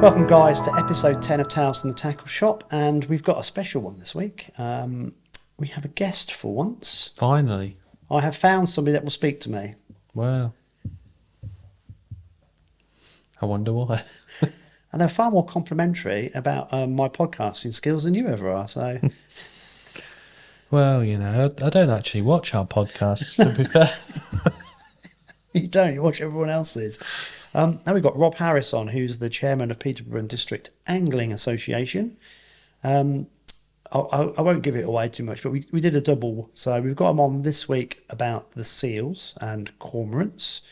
Welcome guys to episode 10 of Tales from the Tackle Shop, and we've got a special one this week. We have a guest for once. Finally. I have found somebody that will speak to me. Wow. I wonder why. And they're far more complimentary about my podcasting skills than you ever are, so... Well, you know, I don't actually watch our podcasts, to be fair. You don't, you watch everyone else's. Now we've got Rob Harris on, who's the chairman of Peterborough District Angling Association. I won't give it away too much, but we did a double. So we've got him on this week about the seals and cormorants.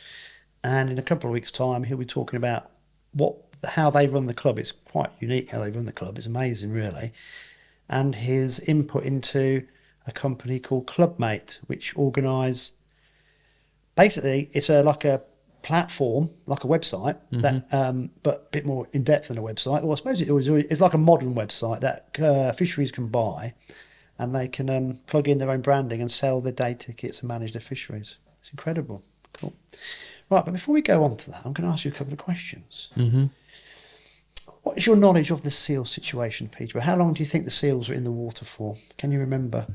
And in a couple of weeks' time, he'll be talking about how they run the club. It's quite unique how they run the club. It's amazing, really. And his input into a company called Clubmate, which organise... Basically, it's like a platform, like a website, that but a bit more in depth than a website. Well, I suppose it's like a modern website that fisheries can buy, and they can plug in their own branding and sell their day tickets and manage their fisheries. It's incredible. Cool. Right, but before we go on to that, I'm going to ask you a couple of questions. Mm-hmm. What is your knowledge of the seal situation, Peter? How long do you think the seals were in the water for? Can you remember?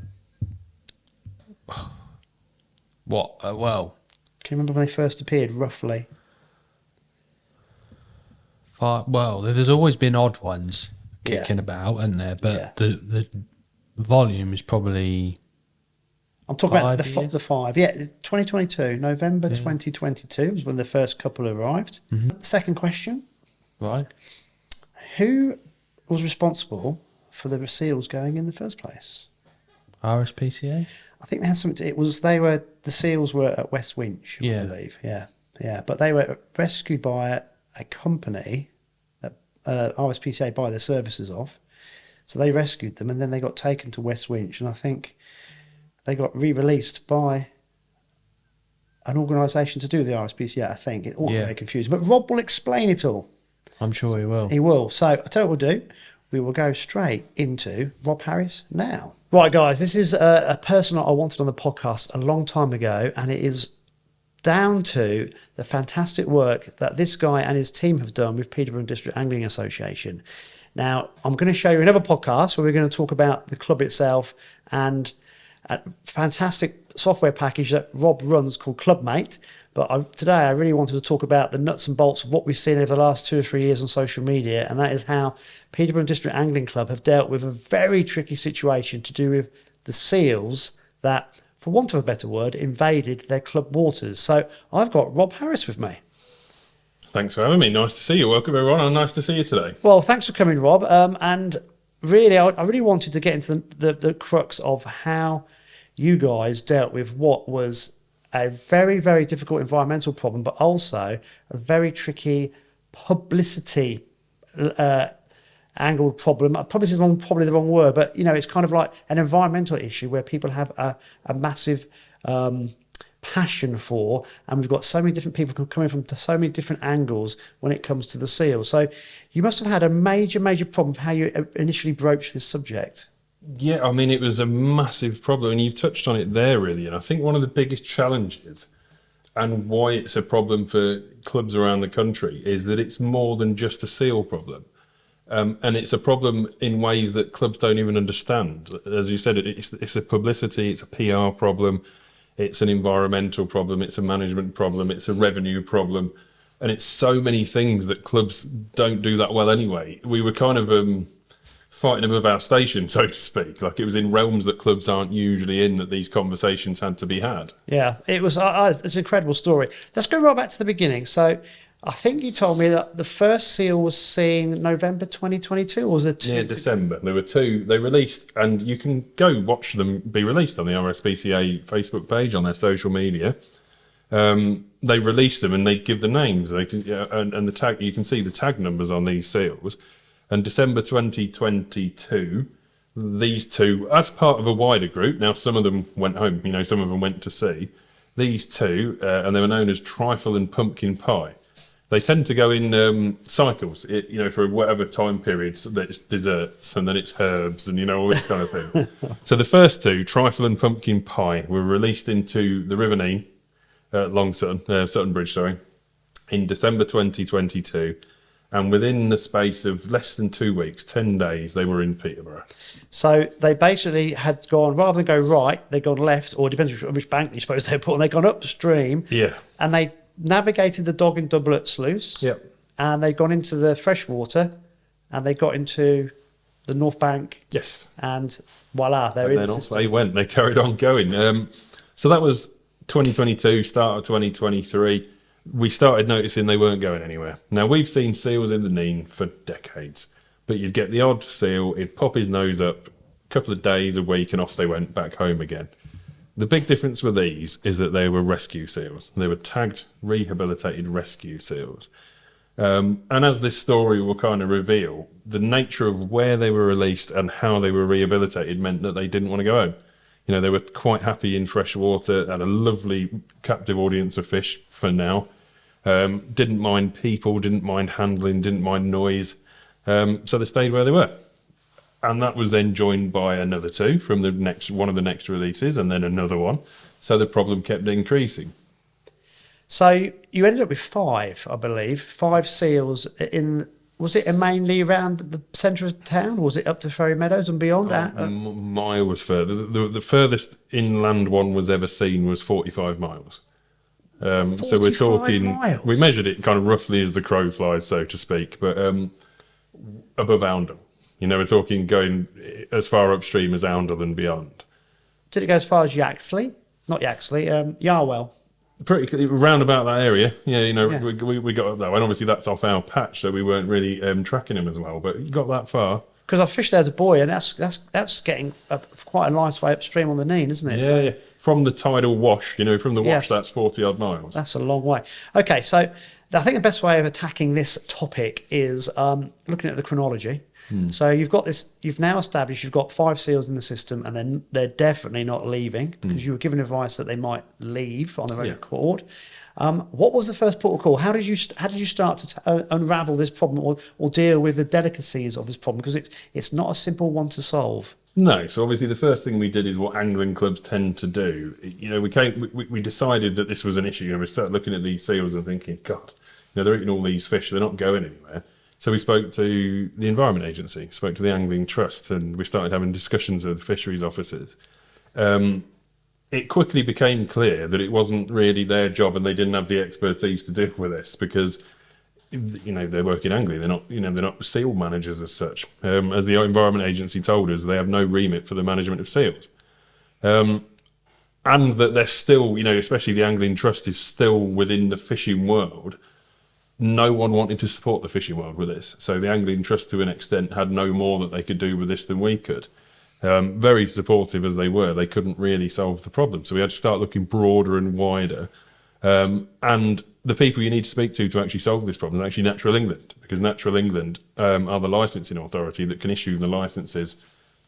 What? Well... Can you remember when they first appeared, roughly? Well, there's always been odd ones kicking about, isn't there? But the volume is probably... I'm talking about the 5. Yeah, 2022, November 2022 was when the first couple arrived. Mm-hmm. Second question. Right. Who was responsible for the seals going in the first place? RSPCA? I think they had something the seals were at West Winch, I believe. Yeah. But they were rescued by a company that RSPCA buy their services of. So they rescued them and then they got taken to West Winch, and I think they got re-released by an organisation to do with the RSPCA, I think. It's all very confusing. But Rob will explain it all. I'm sure he will. He will. So I'll tell you what we'll do. We will go straight into Rob Harris now. Right, guys, this is a person I wanted on the podcast a long time ago, and it is down to the fantastic work that this guy and his team have done with Peterborough District Angling Association. Now, I'm going to show you another podcast where we're going to talk about the club itself and a fantastic software package that Rob runs called Clubmate. But today I really wanted to talk about the nuts and bolts of what we've seen over the last 2 or 3 years on social media, and that is how Peterborough District Angling Club have dealt with a very tricky situation to do with the seals that, for want of a better word, invaded their club waters. So I've got Rob Harris with me. Thanks for having me. Nice to see you. Welcome, everyone, and nice to see you today. Well, thanks for coming, Rob. And really, I really wanted to get into the crux of how you guys dealt with what was a very, very difficult environmental problem, but also a very tricky publicity angled problem. Probably the wrong word, but you know, it's kind of like an environmental issue where people have a massive passion for, and we've got so many different people coming from so many different angles when it comes to the seal. So you must have had a major problem with how you initially broached this subject. Yeah, I mean, it was a massive problem, and you've touched on it there, really. And I think one of the biggest challenges and why it's a problem for clubs around the country is that it's more than just a seal problem. And it's a problem in ways that clubs don't even understand. As you said, it's a publicity, it's a PR problem, it's an environmental problem, it's a management problem, it's a revenue problem. And it's so many things that clubs don't do that well anyway. We were kind of... fighting above our station, so to speak. Like, it was in realms that clubs aren't usually in that these conversations had to be had. Yeah, it was. It's an incredible story. Let's go right back to the beginning. So, I think you told me that the first seal was seen November 2022, or was it? Yeah, December. There were 2. They released, and you can go watch them be released on the RSPCA Facebook page on their social media. They released them, and they give the names. And the tag. You can see the tag numbers on these seals. And December 2022, these 2, as part of a wider group, now some of them went home, you know, some of them went to sea, these 2, and they were known as trifle and pumpkin pie. They tend to go in cycles, you know, for whatever time periods, so that it's desserts and then it's herbs and, you know, all this kind of thing. So the first 2, trifle and pumpkin pie, were released into the River Nene, Sutton Bridge, in December 2022. And within the space of less than 2 weeks, 10 days, they were in Peterborough. So they basically had gone, rather than go right, they'd gone left, or it depends which bank you suppose they put on, they'd gone upstream. Yeah. And they navigated the Dog and Doublet sluice. Yep. And they'd gone into the Freshwater, and they got into the North Bank. Yes. And voila, they're And in then the off system. they went. They carried on going. So that was 2022, start of 2023. We started noticing they weren't going anywhere. Now, we've seen seals in the Nene for decades, but you'd get the odd seal, he'd pop his nose up, a couple of days, a week, and off they went back home again. The big difference with these is that they were rescue seals. They were tagged, rehabilitated rescue seals. And as this story will kind of reveal, the nature of where they were released and how they were rehabilitated meant that they didn't want to go home. You know, they were quite happy in freshwater, had a lovely captive audience of fish for now. Didn't mind people, didn't mind handling, didn't mind noise. So they stayed where they were. And that was then joined by another two from the next one of the next releases, and then another one. So the problem kept increasing. So you ended up with 5, I believe, 5 seals in. Was it mainly around the centre of town, or was it up to Ferry Meadows and beyond? Miles further. The furthest inland one was ever seen was 45 miles. So we're 45 talking. miles? We measured it kind of roughly as the crow flies, so to speak, but above Oundle. You know, we're talking going as far upstream as Oundle and beyond. Did it go as far as Yaxley? Not Yaxley, Yarwell. Pretty round about that area, yeah. You know, Yeah. we got up there, and obviously that's off our patch, so we weren't really tracking him as well. But you got that far. Because I fished there as a boy, and that's getting up quite a nice way upstream on the Nene, isn't it? Yeah, So yeah. From the tidal wash, you know, from the wash, Yes. that's 40 odd miles. that's a long way. Okay, so I think the best way of attacking this topic is looking at the chronology. So you've got this. You've now established you've got 5 seals in the system, and then they're definitely not leaving because you were given advice that they might leave on their own accord. What was the first port of call? How did you start to unravel this problem or deal with the delicacies of this problem? Because it's not a simple one to solve. No, so obviously the first thing we did is what angling clubs tend to do. You know, we decided that this was an issue, and we started looking at these seals and thinking, God, you know, they're eating all these fish, they're not going anywhere. So we spoke to the Environment Agency, spoke to the Angling Trust, and we started having discussions with fisheries officers. It quickly became clear that it wasn't really their job, and they didn't have the expertise to deal with this because, you know, they work in angling. They're not, you know, they're not seal managers as such. As the Environment Agency told us, they have no remit for the management of seals. And that they're still, you know, especially the Angling Trust is still within the fishing world. No one wanted to support the fishing world with this. So the Angling Trust, to an extent, had no more that they could do with this than we could. Very supportive as they were, they couldn't really solve the problem. So we had to start looking broader and wider. And the people you need to speak to actually solve this problem is actually Natural England, because Natural England are the licensing authority that can issue the licenses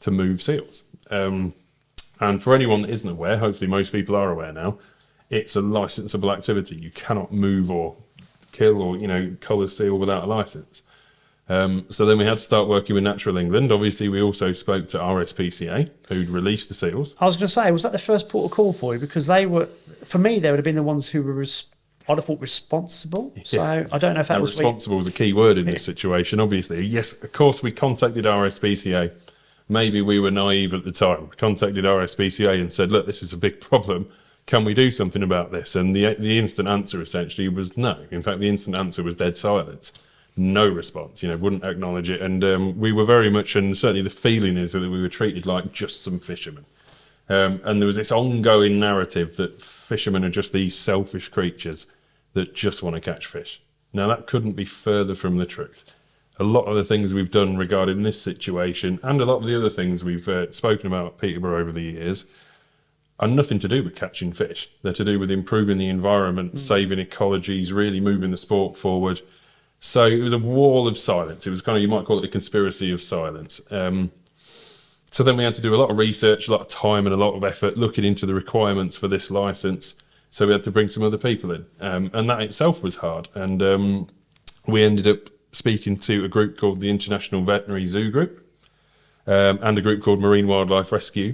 to move seals. And for anyone that isn't aware, hopefully most people are aware now, it's a licensable activity. You cannot move or kill or, you know, cull a seal without a license. So then we had to start working with Natural England. Obviously, we also spoke to RSPCA, who'd released the seals. I was going to say, was that the first port of call for you? Because they were, for me, they would have been the ones who were, I'd have thought, responsible. So I don't know if that Now, was responsible was a key word in this situation, obviously. Yes, of course, we contacted RSPCA. Maybe we were naive at the time. We contacted RSPCA and said, look, this is a big problem. Can we do something about this? And the instant answer essentially was no. In fact, the instant answer was dead silence. No response, you know, wouldn't acknowledge it. And we were very much, and certainly the feeling is that we were treated like just some fishermen. And there was this ongoing narrative that fishermen are just these selfish creatures that just want to catch fish. Now, that couldn't be further from the truth. A lot of the things we've done regarding this situation, and a lot of the other things we've spoken about at Peterborough over the years, are nothing to do with catching fish. They're to do with improving the environment, saving ecologies, really moving the sport forward. So it was a wall of silence. It was kind of, you might call it a conspiracy of silence. So then we had to do a lot of research, a lot of time and a lot of effort looking into the requirements for this license. So we had to bring some other people in. And that itself was hard. And we ended up speaking to a group called the International Veterinary Zoo Group and a group called Marine Wildlife Rescue.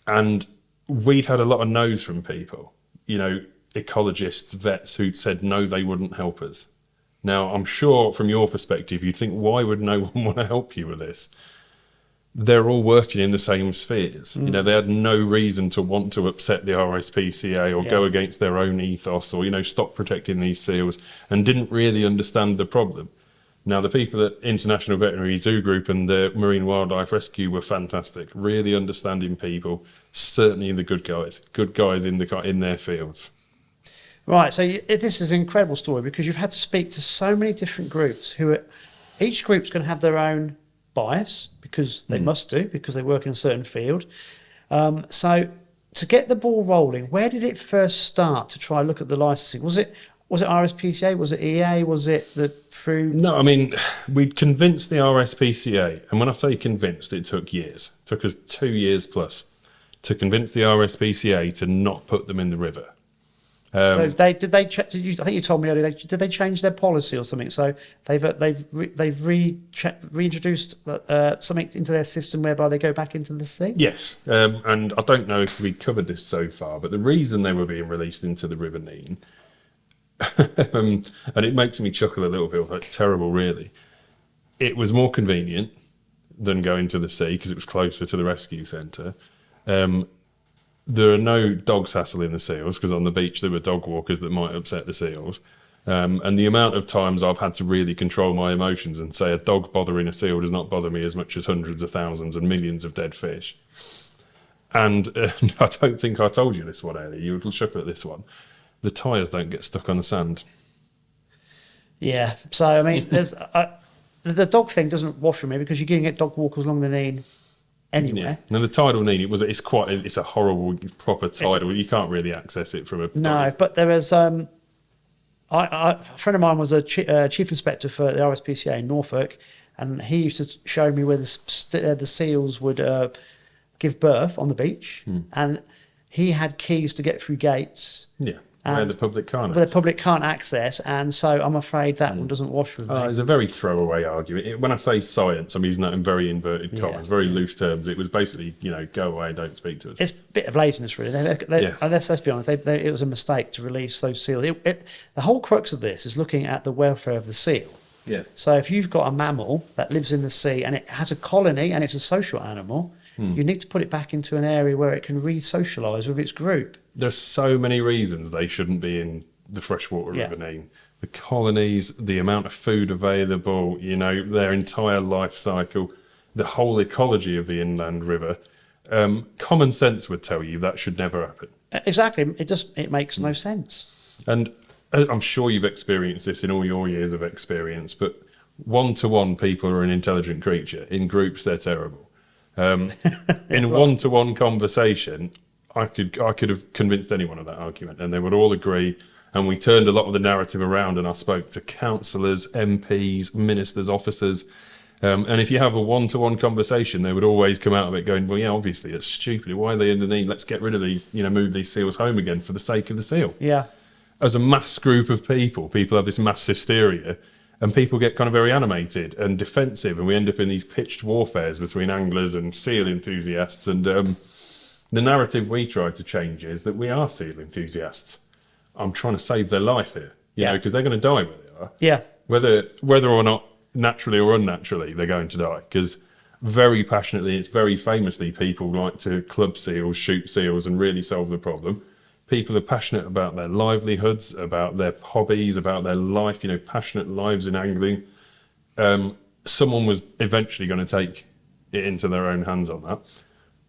And we'd had a lot of no's from people, you know, ecologists, vets who'd said no, they wouldn't help us. Now, I'm sure from your perspective, you'd think, why would no one want to help you with this? They're all working in the same spheres. You know, they had no reason to want to upset the RSPCA or go against their own ethos or, you know, stop protecting these seals, and didn't really understand the problem. Now, the people at International Veterinary Zoo Group and the Marine Wildlife Rescue were fantastic, really understanding people, certainly the good guys in their fields. Right, so this is an incredible story because you've had to speak to so many different groups each group's going to have their own bias because they must do, because they work in a certain field. So to get the ball rolling, where did it first start to try and look at the licensing? Was it RSPCA? Was it EA? Was it through? No, I mean, we'd convinced the RSPCA, and when I say convinced, it took years. It took us 2 years plus to convince the RSPCA to not put them in the river. So I think you told me earlier. Did they change their policy or something? So they've reintroduced something into their system whereby they go back into the sea. Yes, and I don't know if we covered this so far, but the reason they were being released into the River Nene, and it makes me chuckle a little bit. It's terrible, really. It was more convenient than going to the sea because it was closer to the rescue centre. There are no dogs hassling the seals because on the beach there were dog walkers that might upset the seals. And the amount of times I've had to really control my emotions and say a dog bothering a seal does not bother me as much as hundreds of thousands and millions of dead fish. And I don't think I told you this one earlier. You would shook at this one. The tyres don't get stuck on the sand. Yeah. So, I mean, there's the dog thing doesn't wash for me because you're going to get dog walkers along the Nene anywhere. Yeah. Now the tidal Nene, it's a horrible proper tidal. You can't really access it from a no. But there is a friend of mine was a chief inspector for the RSPCA in Norfolk, and he used to show me where the seals would give birth on the beach, and he had keys to get through gates. Yeah. Where the public can't the public can't access, and so I'm afraid that one doesn't wash with me. It's a very throwaway argument. When I say science, I'm using that in very inverted commas, very loose terms. It was basically, go away, don't speak to us. It's a bit of laziness, really. Let's be honest, it was a mistake to release those seals. The whole crux of this is looking at the welfare of the seal. Yeah. So if you've got a mammal that lives in the sea and it has a colony and it's a social animal, you need to put it back into an area where it can re-socialise with its group. There's so many reasons they shouldn't be in the freshwater River Nene. The colonies, the amount of food available, their entire life cycle, the whole ecology of the inland river. Common sense would tell you that should never happen. Exactly. It makes no sense. And I'm sure you've experienced this in all your years of experience, but one-to-one people are an intelligent creature. In groups, they're terrible. In a one-to-one conversation, I could have convinced anyone of that argument, and they would all agree. And we turned a lot of the narrative around, and I spoke to councillors, MPs, ministers, officers. And if you have a one-to-one conversation, they would always come out of it going, well, yeah, obviously it's stupid. Why are they in the Nene? Let's get rid of these, move these seals home again for the sake of the seal. Yeah. As a mass group of people have this mass hysteria, and people get kind of very animated and defensive, and we end up in these pitched warfares between anglers and seal enthusiasts. And the narrative we try to change is that we are seal enthusiasts. I'm trying to save their life here, because they're going to die where they are. Yeah. Whether or not naturally or unnaturally they're going to die, because very passionately, it's very famously, people like to club seals, shoot seals, and really solve the problem. People are passionate about their livelihoods, about their hobbies, about their life, passionate lives in angling. Someone was eventually going to take it into their own hands on that.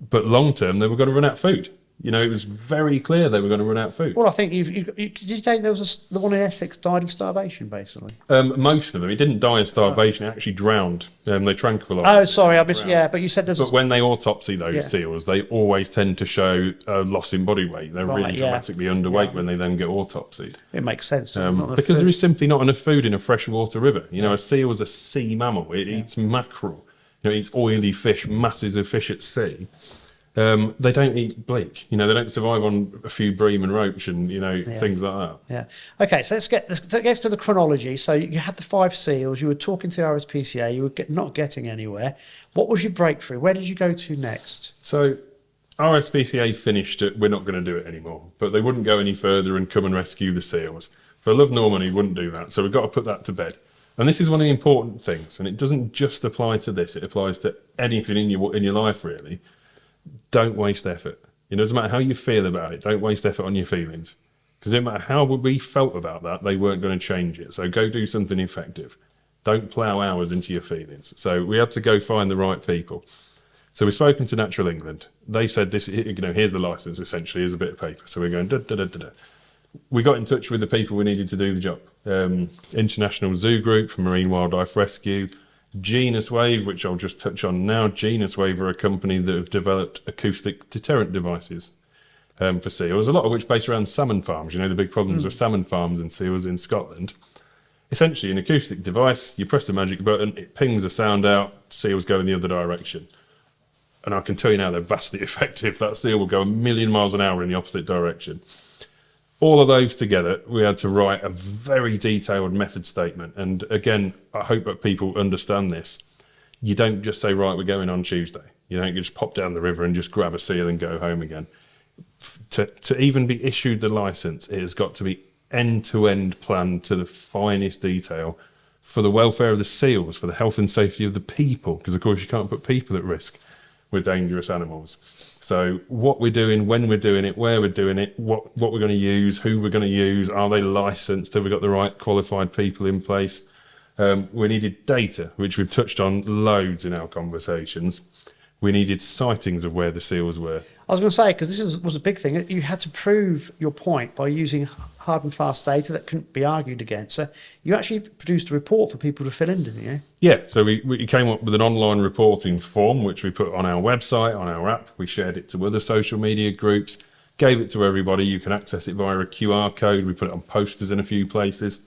But long term, they were going to run out of food. It was very clear they were going to run out of food. Well, I think did you say there was the one in Essex died of starvation, basically? Most of them. It didn't die of starvation. It actually drowned. They tranquilised. Oh, sorry, I missed. Yeah, but you said there's. But when they autopsy those seals, they always tend to show a loss in body weight. They're really dramatically underweight when they then get autopsied. It makes sense. Because there is simply not enough food in a freshwater river. A seal is a sea mammal. It eats mackerel. It eats oily fish, masses of fish at sea. They don't eat bleak. They don't survive on a few bream and roach and things like that. Yeah. Okay, so let's get to the chronology. So you had the 5 seals. You were talking to the RSPCA. You were not getting anywhere. What was your breakthrough? Where did you go to next? So RSPCA finished it. We're not going to do it anymore. But they wouldn't go any further and come and rescue the seals. For love nor money, wouldn't do that. So we've got to put that to bed. And this is one of the important things, and it doesn't just apply to this, it applies to anything in your life, really. Don't waste effort. It doesn't matter how you feel about it, don't waste effort on your feelings. Because no matter how we felt about that, they weren't going to change it. So go do something effective. Don't plough hours into your feelings. So we had to go find the right people. So we've spoken to Natural England. They said, this, here's the licence, essentially, here's a bit of paper. So we're going, da-da-da-da-da. We got in touch with the people we needed to do the job. International Zoo Group from Marine Wildlife Rescue, Genus Wave, which I'll just touch on now. Genus Wave are a company that have developed acoustic deterrent devices for seals, a lot of which based around salmon farms. The big problems with salmon farms and seals in Scotland. Essentially, an acoustic device, you press the magic button, it pings a sound out, seals go in the other direction. And I can tell you now, they're vastly effective. That seal will go 1,000,000 miles an hour in the opposite direction. All of those together, we had to write a very detailed method statement. And again, I hope that people understand this. You don't just say, right, we're going on Tuesday. You don't just pop down the river and just grab a seal and go home again. To even be issued the licence, it has got to be end-to-end planned to the finest detail for the welfare of the seals, for the health and safety of the people, because of course you can't put people at risk with dangerous animals. So what we're doing, when we're doing it, where we're doing it, what we're going to use, who we're going to use, are they licensed, have we got the right qualified people in place? We needed data, which we've touched on loads in our conversations. We needed sightings of where the seals were. I was going to say, because this was a big thing, you had to prove your point by using hard and fast data that couldn't be argued against. So you actually produced a report for people to fill in, didn't you? Yeah, so we came up with an online reporting form, which we put on our website, on our app. We shared it to other social media groups, gave it to everybody. You can access it via a QR code. We put it on posters in a few places.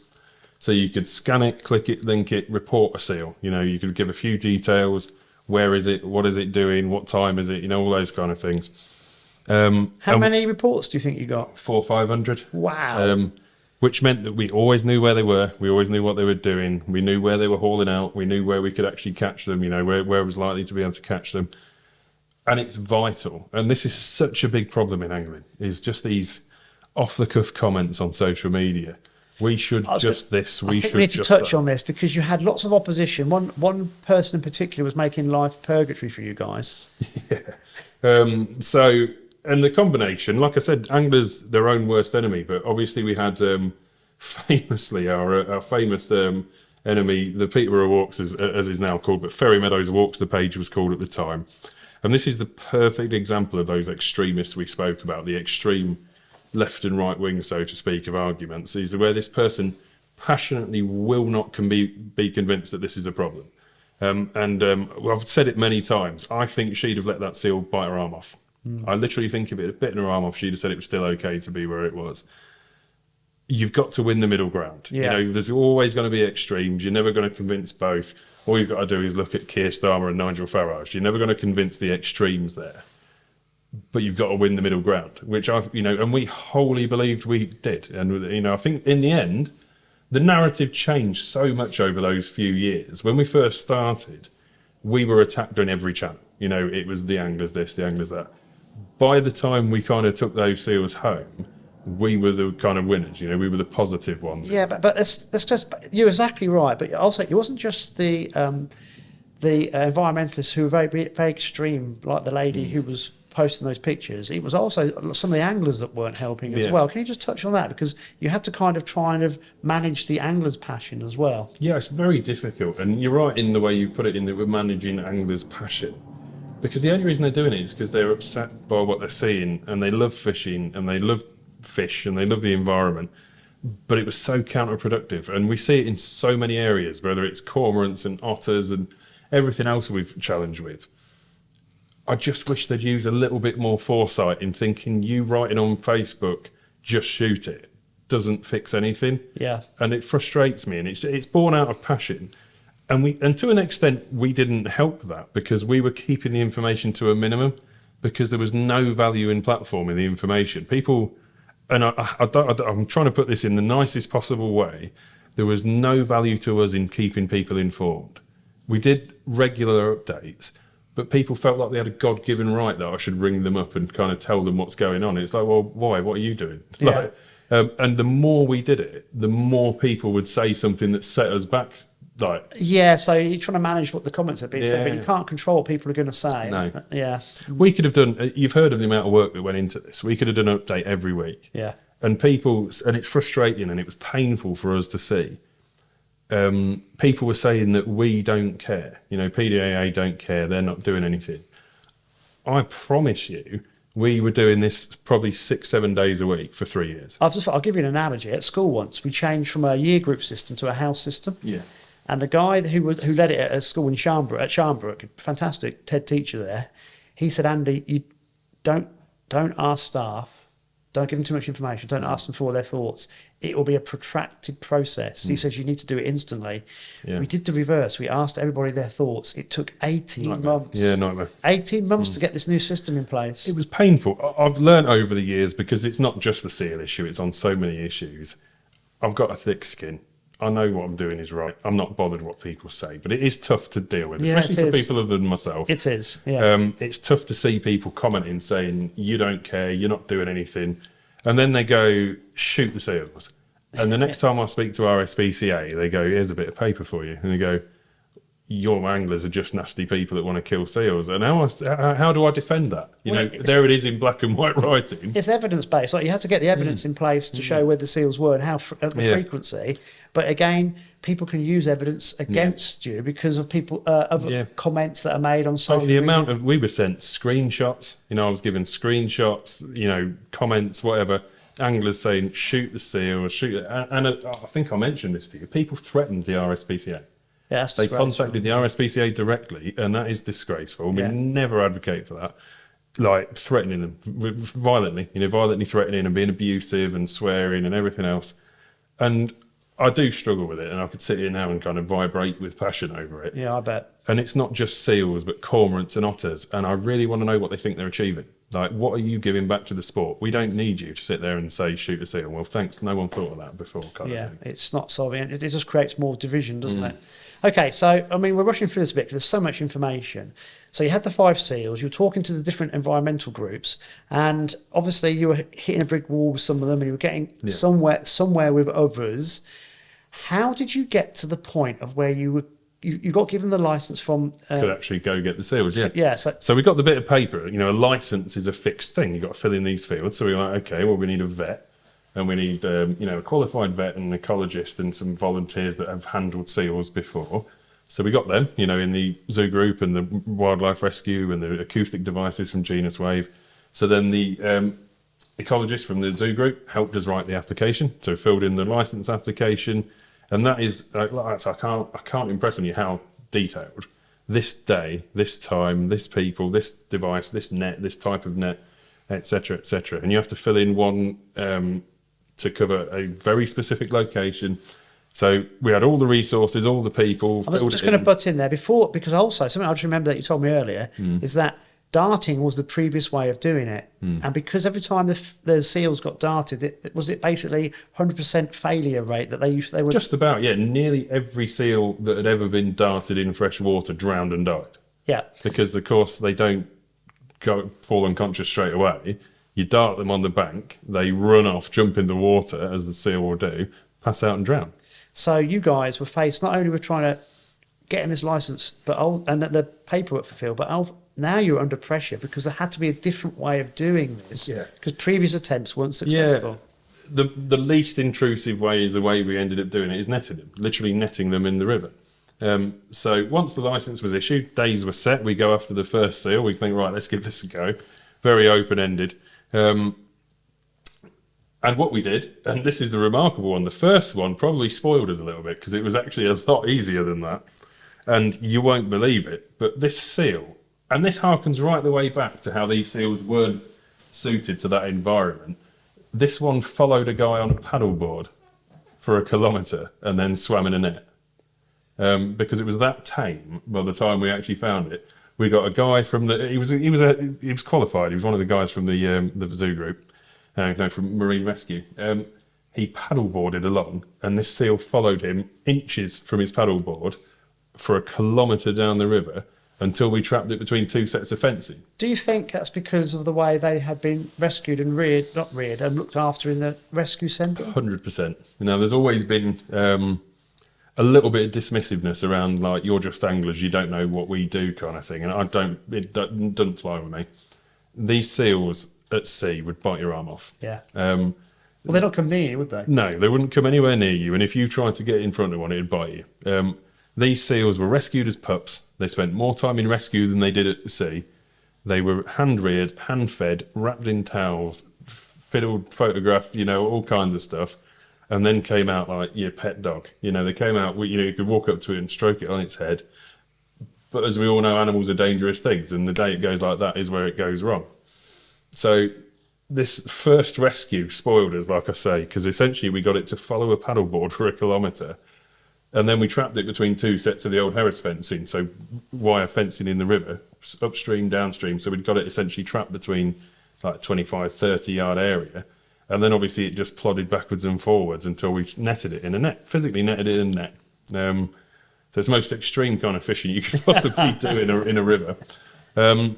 So you could scan it, click it, link it, report a seal. You could give a few details. Where is it? What is it doing? What time is it? All those kind of things. How many reports do you think you got? 400 or 500. Wow. Which meant that we always knew where they were. We always knew what they were doing. We knew where they were hauling out. We knew where we could actually catch them, where it was likely to be able to catch them. And it's vital. And this is such a big problem in angling, is just these off-the-cuff comments on social media. We should just this. We should. We need to touch on this because you had lots of opposition. One person in particular was making life purgatory for you guys. Yeah. And the combination, like I said, anglers their own worst enemy. But obviously, we had famously our famous enemy, the Peterborough Walks, as is now called, but Ferry Meadows Walks, the page was called at the time. And this is the perfect example of those extremists we spoke about, the extreme left and right wing, so to speak, of arguments, is where this person passionately will not be convinced that this is a problem. I've said it many times. I think she'd have let that seal bite her arm off. I literally think if it had bitten her arm off, she'd have said it was still okay to be where it was. You've got to win the middle ground. Yeah. There's always going to be extremes. You're never going to convince both. All you've got to do is look at Keir Starmer and Nigel Farage. You're never going to convince the extremes there. But you've got to win the middle ground, which and we wholly believed we did. And, I think in the end, the narrative changed so much over those few years. When we first started, we were attacked on every channel. It was the anglers this, the anglers that. By the time we kind of took those seals home, we were the kind of winners. We were the positive ones. Yeah, but that's just, you're exactly right. But also, it wasn't just the environmentalists who were very, very extreme, like the lady who was posting those pictures. It was also some of the anglers that weren't helping as well. Can you just touch on that? Because you had to kind of manage the angler's passion as well. Yeah, it's very difficult. And you're right in the way you put it, in that we're managing anglers' passion. Because the only reason they're doing it is because they're upset by what they're seeing, and they love fishing, and they love fish, and they love the environment. But it was so counterproductive. And we see it in so many areas, whether it's cormorants and otters and everything else we've challenged with. I just wish they'd use a little bit more foresight in thinking you writing on Facebook, just shoot it, doesn't fix anything. Yeah. And it frustrates me, and it's born out of passion. And to an extent, we didn't help that because we were keeping the information to a minimum because there was no value in platforming the information. People, and I'm trying to put this in the nicest possible way, there was no value to us in keeping people informed. We did regular updates, but people felt like they had a God-given right that I should ring them up and kind of tell them what's going on. It's like, well, why? What are you doing? Yeah. And the more we did it, the more people would say something that set us back. Like, yeah, so you're trying to manage what the comments have been said, but you Yeah. can't control what people are going to say. No. Yeah. we could have done. You've heard of the amount of work that went into this. We could have done an update every week. Yeah. And it's frustrating, and it was painful for us to see. People were saying that we don't care. PDAA don't care. They're not doing anything. I promise you, we were doing this probably 6-7 days a week for 3 years. I'll give you an analogy. At school once, we changed from a year group system to a house system. Yeah. And the guy who led it at a school in Sharnbrook, a fantastic TED teacher there, he said, Andy, you don't ask staff, don't give them too much information, don't ask them for their thoughts. It will be a protracted process. He says you need to do it instantly. Yeah. We did the reverse. We asked everybody their thoughts. It took 18 months. Yeah, nightmare. 18 months to get this new system in place. It was painful. I've learned over the years, because it's not just the seal issue, it's on so many issues. I've got a thick skin. I know what I'm doing is right. I'm not bothered what people say, but it is tough to deal with, Yeah, especially it for is. people other than myself. It is, yeah. It's tough to see people commenting saying, you don't care, you're not doing anything. And then they go, shoot the seals. And the next time I speak to RSPCA, they go, here's a bit of paper for you. And they go, your anglers are just nasty people that want to kill seals. And how do I defend that? There it is in black and white writing. It's evidence-based. Like, you had to get the evidence in place to show where the seals were and how the frequency. But again, people can use evidence against you because of other comments that are made on social The media. amount of, we were sent screenshots. I was given screenshots, comments, whatever. Anglers saying, shoot the seal, shoot it. And I think I mentioned this to you. People threatened the RSPCA. Yeah, that's They disgraceful. contacted the RSPCA directly, and that is disgraceful. We Yeah. never advocate for that. Like threatening them violently, violently threatening and being abusive and swearing and everything else. And I do struggle with it, and I could sit here now and kind of vibrate with passion over it. Yeah, I bet. And it's not just seals, but cormorants and otters. And I really want to know what they think they're achieving. Like, what are you giving back to the sport? We don't need you to sit there and say, shoot a seal. Well, thanks. No one thought of that before. Kind of thing. It's not solving it. It just creates more division, doesn't it? Okay, so, we're rushing through this a bit because there's so much information. So you had the 5 seals, you were talking to the different environmental groups, and obviously you were hitting a brick wall with some of them and you were getting somewhere with others. How did you get to the point of where you got given the license from... Could actually go get the seals, yeah. Yeah, so we got the bit of paper. A license is a fixed thing. You've got to fill in these fields. So we're like, okay, well, we need a vet. And we need, a qualified vet and an ecologist and some volunteers that have handled seals before. So we got them, in the zoo group and the wildlife rescue and the acoustic devices from Genus Wave. So then the ecologist from the zoo group helped us write the application. So filled in the license application. And that is, I can't impress on you how detailed. This day, this time, this people, this device, this net, this type of net, etc., etc. And you have to fill in one... to cover a very specific location. So we had all the resources, all the people. I was just going to butt in there before, because also something I just remember that you told me earlier is that darting was the previous way of doing it. And because every time the seals got darted, was it basically 100% failure rate that they were... Just about, yeah. Nearly every seal that had ever been darted in fresh water drowned and died. Yeah. Because, of course, they don't fall unconscious straight away. You dart them on the bank, they run off, jump in the water, as the seal will do, pass out and drown. So you guys were faced not only with trying to get in this license, and the paperwork fulfilled, but now you're under pressure because there had to be a different way of doing this. Yeah. Because previous attempts weren't successful. Yeah. The least intrusive way is the way we ended up doing it, is netting them, literally netting them in the river. So once the license was issued, days were set, we go after the first seal, we think, right, let's give this a go. Very open-ended. And what we did, and this is the remarkable one, the first one probably spoiled us a little bit because it was actually a lot easier than that. And you won't believe it, but this seal, and this harkens right the way back to how these seals weren't suited to that environment. This one followed a guy on a paddleboard for 1 kilometre and then swam in a net. Because it was that tame by the time we actually found it. We got a guy from he was qualified. He was one of the guys from the zoo group, from Marine Rescue. He paddleboarded along, and this seal followed him inches from his paddleboard for 1 kilometre down the river, until we trapped it between two sets of fencing. Do you think that's because of the way they had been rescued and and looked after in the rescue centre? 100%. Now, there's always been a little bit of dismissiveness around, like, you're just anglers, you don't know what we do kind of thing. And it doesn't fly with me. These seals at sea would bite your arm off. Yeah. Well, they don't come near you, would they? No, they wouldn't come anywhere near you. And if you tried to get in front of one, it'd bite you. These seals were rescued as pups. They spent more time in rescue than they did at the sea. They were hand-reared, hand-fed, wrapped in towels, fiddled, photographed, all kinds of stuff, and then came out like your pet dog. They came out, you could walk up to it and stroke it on its head. But as we all know, animals are dangerous things, and the day it goes like that is where it goes wrong. So this first rescue spoiled us, like I say, because essentially we got it to follow a paddleboard for 1 kilometre. And then we trapped it between two sets of the old Harris fencing, so wire fencing in the river, upstream, downstream. So we'd got it essentially trapped between like 25, 30 yard area. And then obviously it just plodded backwards and forwards until we netted it in a net, physically netted it in a net. So it's the most extreme kind of fishing you could possibly do in a river. At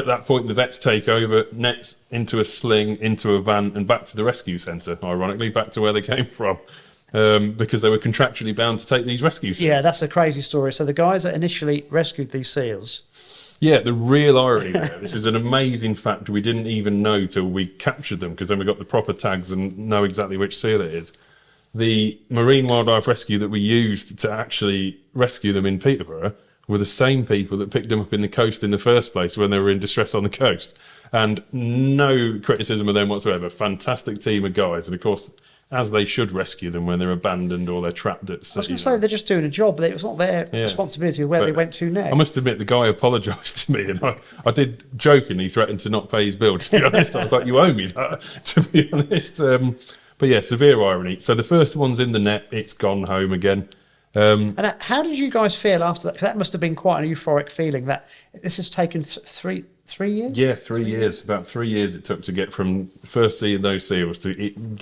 that point, the vets take over, nets into a sling, into a van, and back to the rescue centre, ironically, back to where they came from. Because they were contractually bound to take these rescue seals. Yeah, that's a crazy story. So the guys that initially rescued these seals... Yeah, the real irony there, this is an amazing fact we didn't even know till we captured them, because then we got the proper tags and know exactly which seal it is. The marine wildlife rescue that we used to actually rescue them in Peterborough were the same people that picked them up in the coast in the first place when they were in distress on the coast. And no criticism of them whatsoever. Fantastic team of guys. And of course, as they should rescue them when they're abandoned or they're trapped at sea. I was going to say, they're just doing a job, but it was not their responsibility of where they went to next. I must admit, the guy apologised to me, and I did jokingly threaten to not pay his bill, to be honest. I was like, you owe me that, to be honest. But yeah, severe irony. So the first one's in the net, it's gone home again. And how did you guys feel after that? Because that must have been quite an euphoric feeling that this has taken 3 years? Yeah, 3 years. About 3 years it took to get from first seeing those seals to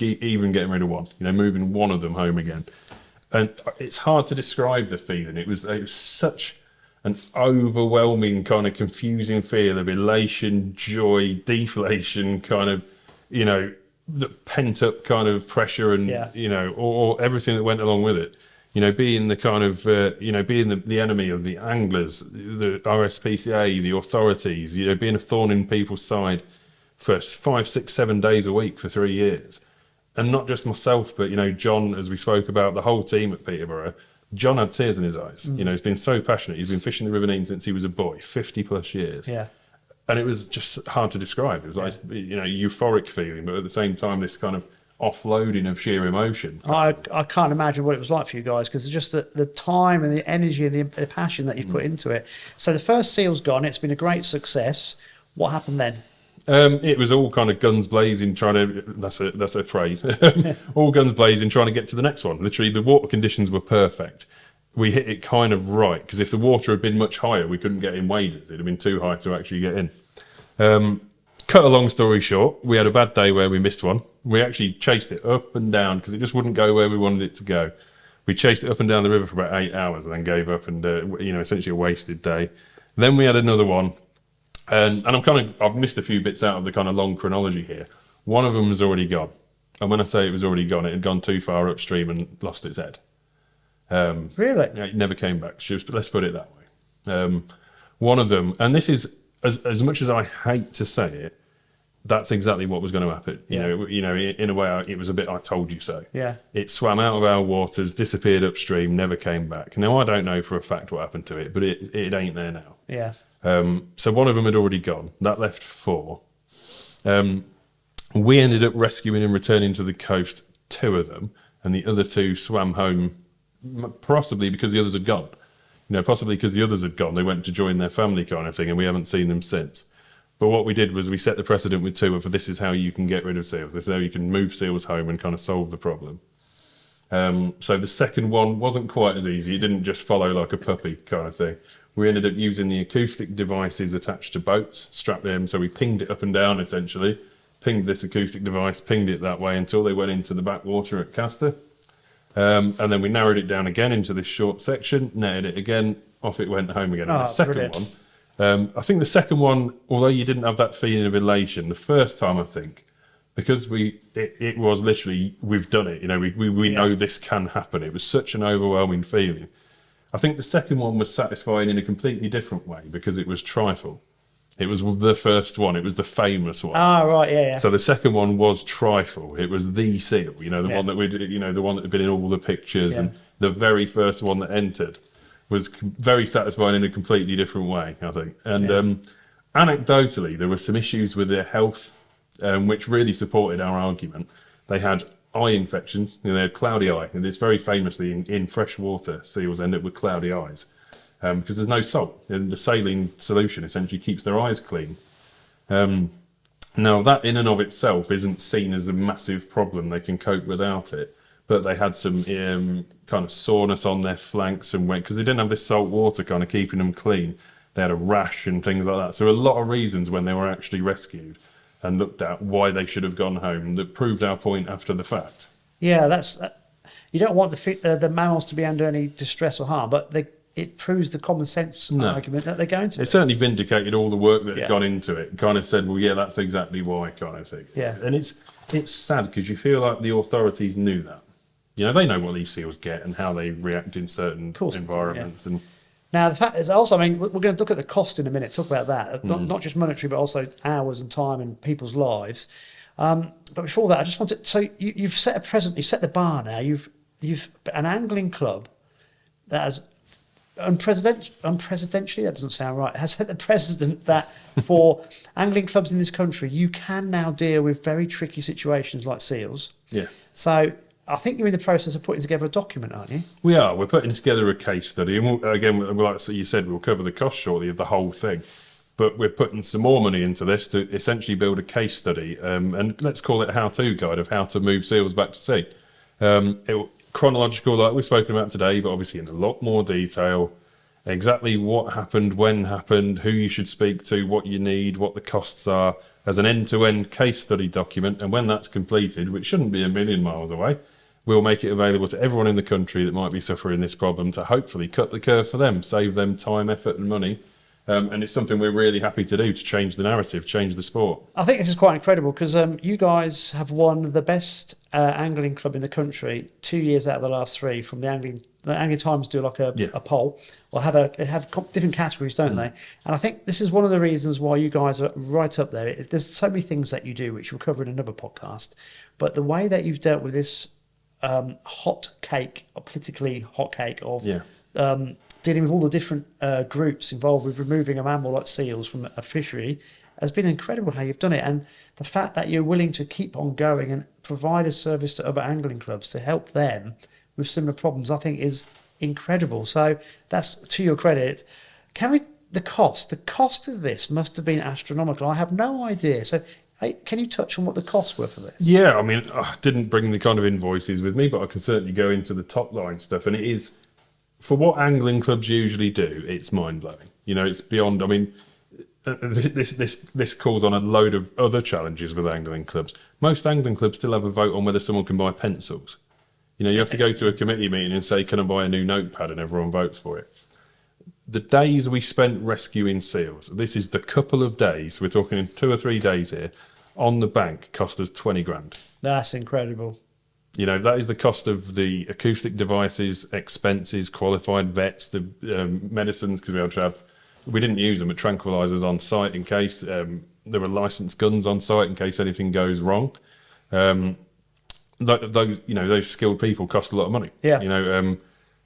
even getting rid of one, moving one of them home again. And it's hard to describe the feeling. It was such an overwhelming kind of confusing feel of elation, joy, deflation, kind of, the pent up kind of pressure and, or everything that went along with it. Being the kind of, being the enemy of the anglers, the RSPCA, the authorities, being a thorn in people's side for 5, 6, 7 days a week for 3 years. And not just myself, but, John, as we spoke about, the whole team at Peterborough, John had tears in his eyes. He's been so passionate. He's been fishing the River Nene since he was a boy, 50 plus years. Yeah. And it was just hard to describe. It was like, euphoric feeling, but at the same time, this kind of offloading of sheer emotion. I can't imagine what it was like for you guys, because just the time and the energy and the passion that you've put into it. So the first seal's gone. It's been a great success. What happened then? It was all kind of guns blazing, trying to, that's a phrase, all guns blazing, trying to get to the next one. Literally, the water conditions were perfect. We hit it kind of right, because if the water had been much higher, we couldn't get in waders. It'd have been too high to actually get in. Cut a long story short, we had a bad day where we missed one. We actually chased it up and down because it just wouldn't go where we wanted it to go. We chased it up and down the river for about 8 hours and then gave up, and essentially a wasted day. Then we had another one, and I've missed a few bits out of the kind of long chronology here. One of them was already gone, and when I say it was already gone, it had gone too far upstream and lost its head. Really? Yeah, it never came back. Let's put it that way. One of them, and this is as much as I hate to say it, that's exactly what was going to happen. In a way, it was a bit I told you so. Yeah. It swam out of our waters, disappeared upstream, never came back. Now, I don't know for a fact what happened to it, but it ain't there now. Yeah. So one of them had already gone. That left 4. We ended up rescuing and returning to the coast 2 of them, and the other 2 swam home, possibly because the others had gone. Possibly because the others had gone. They went to join their family kind of thing, and we haven't seen them since. But what we did was we set the precedent with 2 of, this is how you can get rid of seals. This is how you can move seals home and kind of solve the problem. So the second one wasn't quite as easy. It didn't just follow like a puppy kind of thing. We ended up using the acoustic devices attached to boats, strapped them. So we pinged it up and down, essentially. Pinged this acoustic device, pinged it that way until they went into the backwater at Castor. And then we narrowed it down again into this short section, netted it again, off it went home again. And the Oh, second brilliant. one, I think the second one, although you didn't have that feeling of elation, the first time I think, because it was literally, we've done it, you know, we know this can happen. It was such an overwhelming feeling. I think the second one was satisfying in a completely different way because it was trifle. It was the first one. It was the famous one. Ah, right, yeah. So the second one was trifle. It was the seal, you know, the Yeah. one that the one that had been in all the pictures, Yeah. and the very first one that entered was very satisfying in a completely different way, I think. And anecdotally, there were some issues with their health, which really supported our argument. They had eye infections, you know, they had cloudy eye, and it's very famously in freshwater, seals end up with cloudy eyes. Because there's no salt, and the saline solution essentially keeps their eyes clean. Now, that in and of itself isn't seen as a massive problem. They can cope without it. But they had some kind of soreness on their flanks and wet, because they didn't have this salt water kind of keeping them clean. They had a rash and things like that. So a lot of reasons when they were actually rescued and looked at why they should have gone home that proved our point after the fact. Yeah, that's you don't want the mammals to be under any distress or harm, but it proves the common sense argument that they're going to. It certainly vindicated all the work that had gone into it. Kind of said, well, yeah, that's exactly why, kind of thing. Yeah. And it's sad because you feel like the authorities knew that. You know, they know what these seals get and how they react in certain environments. And now, the fact is also, I mean, we're going to look at the cost in a minute, talk about that. Not just monetary, but also hours and time and people's lives. But before that, I just wanted, so you've set you set the bar now. You've an angling club that has unpresidentially, that doesn't sound right, has set the precedent that for angling clubs in this country, you can now deal with very tricky situations like seals. yeah. So I think you're in the process of putting together a document, aren't you? We are. We're putting together a case study. And like you said, we'll cover the cost shortly of the whole thing. But we're putting some more money into this to essentially build a case study. And let's call it a how-to guide of how to move seals back to sea. Chronological, like we've spoken about today, but obviously in a lot more detail. Exactly what happened, when happened, who you should speak to, what you need, what the costs are, as an end-to-end case study document. And when that's completed, which shouldn't be a million miles away, we'll make it available to everyone in the country that might be suffering this problem to hopefully cut the curve for them, save them time, effort and money. And it's something we're really happy to do to change the narrative, change the sport. I think this is quite incredible because you guys have won the best angling club in the country 2 years out of the last three from the Angling Times do like a poll or they have different categories, don't they? And I think this is one of the reasons why you guys are right up there. There's so many things that you do, which we'll cover in another podcast, but the way that you've dealt with this hot cake, or politically hot cake of dealing with all the different groups involved with removing a mammal like seals from a fishery has been incredible how you've done it. And the fact that you're willing to keep on going and provide a service to other angling clubs to help them with similar problems, I think is incredible. So that's to your credit. The cost of this must have been astronomical. I have no idea. So can you touch on what the costs were for this? Yeah, I mean, I didn't bring the kind of invoices with me, but I can certainly go into the top line stuff. And it is, for what angling clubs usually do, it's mind-blowing. You know, it's beyond, I mean, this calls on a load of other challenges with angling clubs. Most angling clubs still have a vote on whether someone can buy pencils. You know, you have to go to a committee meeting and say, can I buy a new notepad? And everyone votes for it. The days we spent rescuing seals, this is the couple of days, we're talking in 2 or 3 days here, on the bank cost us 20 grand. That's incredible. You know, that is the cost of the acoustic devices, expenses, qualified vets, the medicines, because we didn't use them, but tranquilizers on site in case there were licensed guns on site in case anything goes wrong. Those skilled people cost a lot of money. Yeah. You know,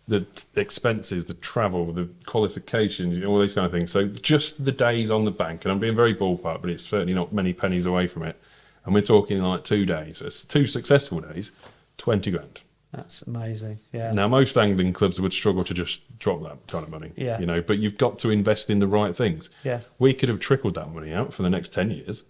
the expenses, the travel, the qualifications, you know, all these kind of things. So just the days on the bank, and I'm being very ballpark, but it's certainly not many pennies away from it. And we're talking like 2 days. It's 2 successful days, 20 grand. That's amazing. Yeah. Now, most angling clubs would struggle to just drop that kind of money. Yeah. You know, but you've got to invest in the right things. Yeah. We could have trickled that money out for the next 10 years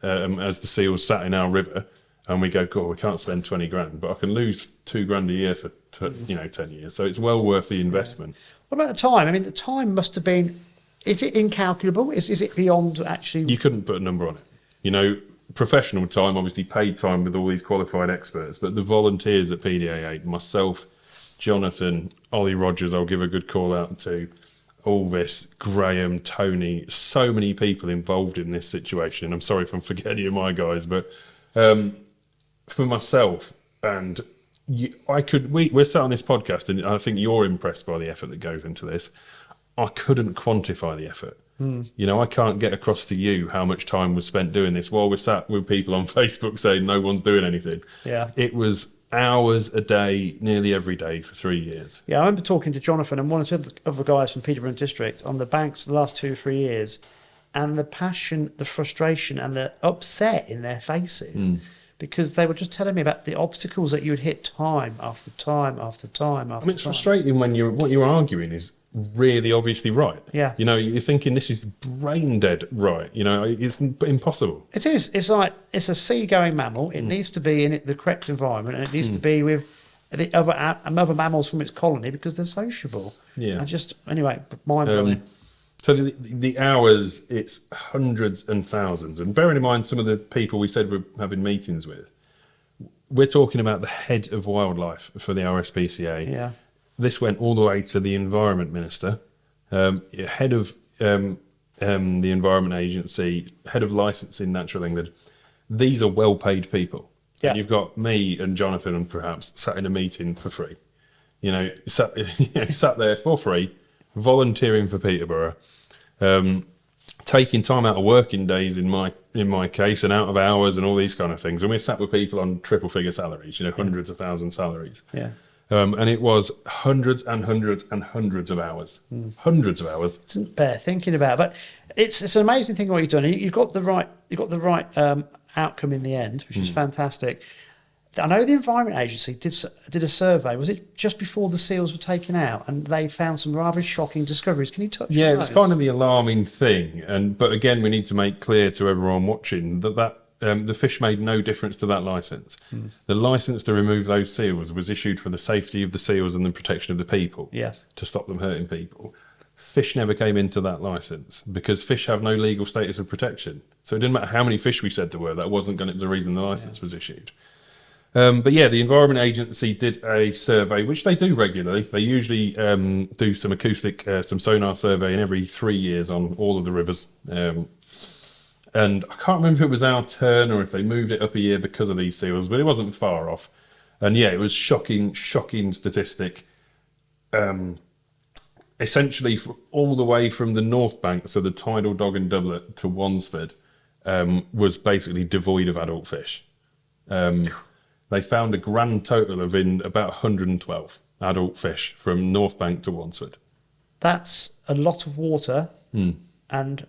as the seals sat in our river. And we go, God, we can't spend 20 grand, but I can lose 2 grand a year for 10 years. So it's well worth the investment. Yeah. What about the time? I mean, the time must have been. Is it incalculable? Is it beyond actually? You couldn't put a number on it. You know, professional time, obviously paid time with all these qualified experts, but the volunteers at PDA8, myself, Jonathan, Ollie Rogers, I'll give a good call out to. Ulvis, Graham, Tony, so many people involved in this situation. And I'm sorry if I'm forgetting you, my guys, but for myself and we're sat on this podcast, and I think you're impressed by the effort that goes into this. I couldn't quantify the effort. You know, I can't get across to you how much time was spent doing this while we're sat with people on Facebook saying no one's doing anything. Yeah. It was hours a day, nearly every day for 3 years. Yeah, I remember talking to Jonathan and one or two of the other guys from Peterborough District on the banks the last 2 or 3 years, and the passion, the frustration, and the upset in their faces because they were just telling me about the obstacles that you would hit time after time after time after time. It's frustrating when what you're arguing is really obviously right. Yeah. You know, you're thinking this is brain dead right. You know, it's impossible. It is. It's like it's a sea-going mammal. It needs to be in the correct environment, and it needs to be with the other mammals from its colony because they're sociable. Yeah. Anyway, mind-blowing. So the hours, it's hundreds and thousands. And bearing in mind some of the people we said we're having meetings with, we're talking about the head of wildlife for the RSPCA. Yeah. This went all the way to the Environment Minister, head of the Environment Agency, head of licensing Natural England. These are well-paid people. Yeah. And you've got me and Jonathan and perhaps sat in a meeting for free. You know, sat there for free, volunteering for Peterborough, taking time out of working days in my case and out of hours and all these kind of things. And we're sat with people on triple-figure salaries, you know, hundreds of thousand salaries. Yeah. And it was hundreds and hundreds and hundreds of hours. Hundreds of hours. It's bear thinking about, but it's an amazing thing what you've done. You've got the right outcome in the end, which is fantastic. I know the Environment Agency did a survey. Was it just before the seals were taken out, and they found some rather shocking discoveries? Can you touch on those? Yeah, it's kind of the alarming thing. But again, we need to make clear to everyone watching that the fish made no difference to that licence. The licence to remove those seals was issued for the safety of the seals and the protection of the people. Yes. To stop them hurting people. Fish never came into that licence because fish have no legal status of protection. So it didn't matter how many fish we said there were. That wasn't the reason the licence was issued. But yeah, the Environment Agency did a survey, which they do regularly. They usually do some acoustic, some sonar surveying every 3 years on all of the rivers. And I can't remember if it was our turn or if they moved it up a year because of these seals, but it wasn't far off. And yeah, it was shocking statistic. Essentially, all the way from the North Bank, so the tidal dog and doublet to Wansford, was basically devoid of adult fish. They found a grand total of about 112 adult fish from North Bank to Wansford. That's a lot of water, and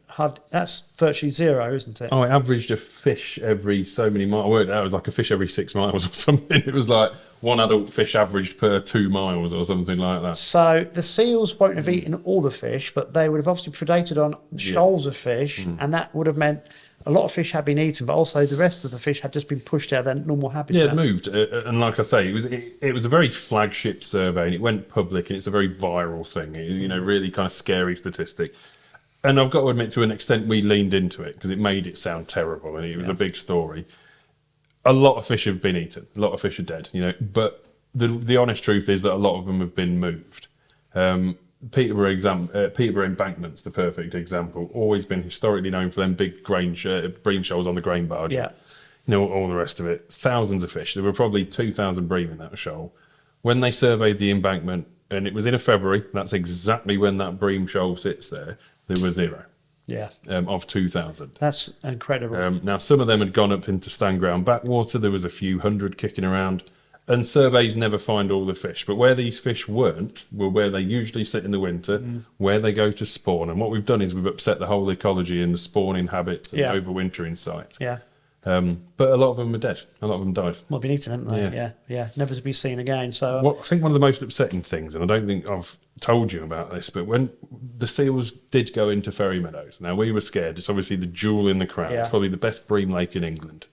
that's virtually zero, isn't it? Oh, it averaged a fish every so many miles. I worked out it was like a fish every 6 miles or something. It was like one adult fish averaged per 2 miles or something like that. So the seals won't have eaten all the fish, but they would have obviously predated on shoals of fish, and that would have meant a lot of fish had been eaten, but also the rest of the fish had just been pushed out of their normal habitat. Yeah, it moved. And like I say, it was a very flagship survey, and it went public, and it's a very viral thing. You know, really kind of scary statistic. And I've got to admit, to an extent, we leaned into it because it made it sound terrible, and it was a big story. A lot of fish have been eaten. A lot of fish are dead, you know. But the honest truth is that a lot of them have been moved. Peterborough Embankment's the perfect example. Always been historically known for them big bream shoals on the grain barge. Yeah. You know, all the rest of it. Thousands of fish. There were probably 2,000 bream in that shoal. When they surveyed the embankment, and it was in February, that's exactly when that bream shoal sits there, there were zero. Yeah. Of 2,000. That's incredible. Now, some of them had gone up into stand ground backwater. There was a few hundred kicking around. And surveys never find all the fish. But where these fish weren't were where they usually sit in the winter, where they go to spawn. And what we've done is we've upset the whole ecology and the spawning habits and overwintering sites. Yeah. But a lot of them are dead. A lot of them died. Well, been eaten, haven't they? Yeah. Never to be seen again. So I think one of the most upsetting things, and I don't think I've told you about this, but when the seals did go into Ferry Meadows, now we were scared. It's obviously the jewel in the crown. It's probably the best bream lake in England.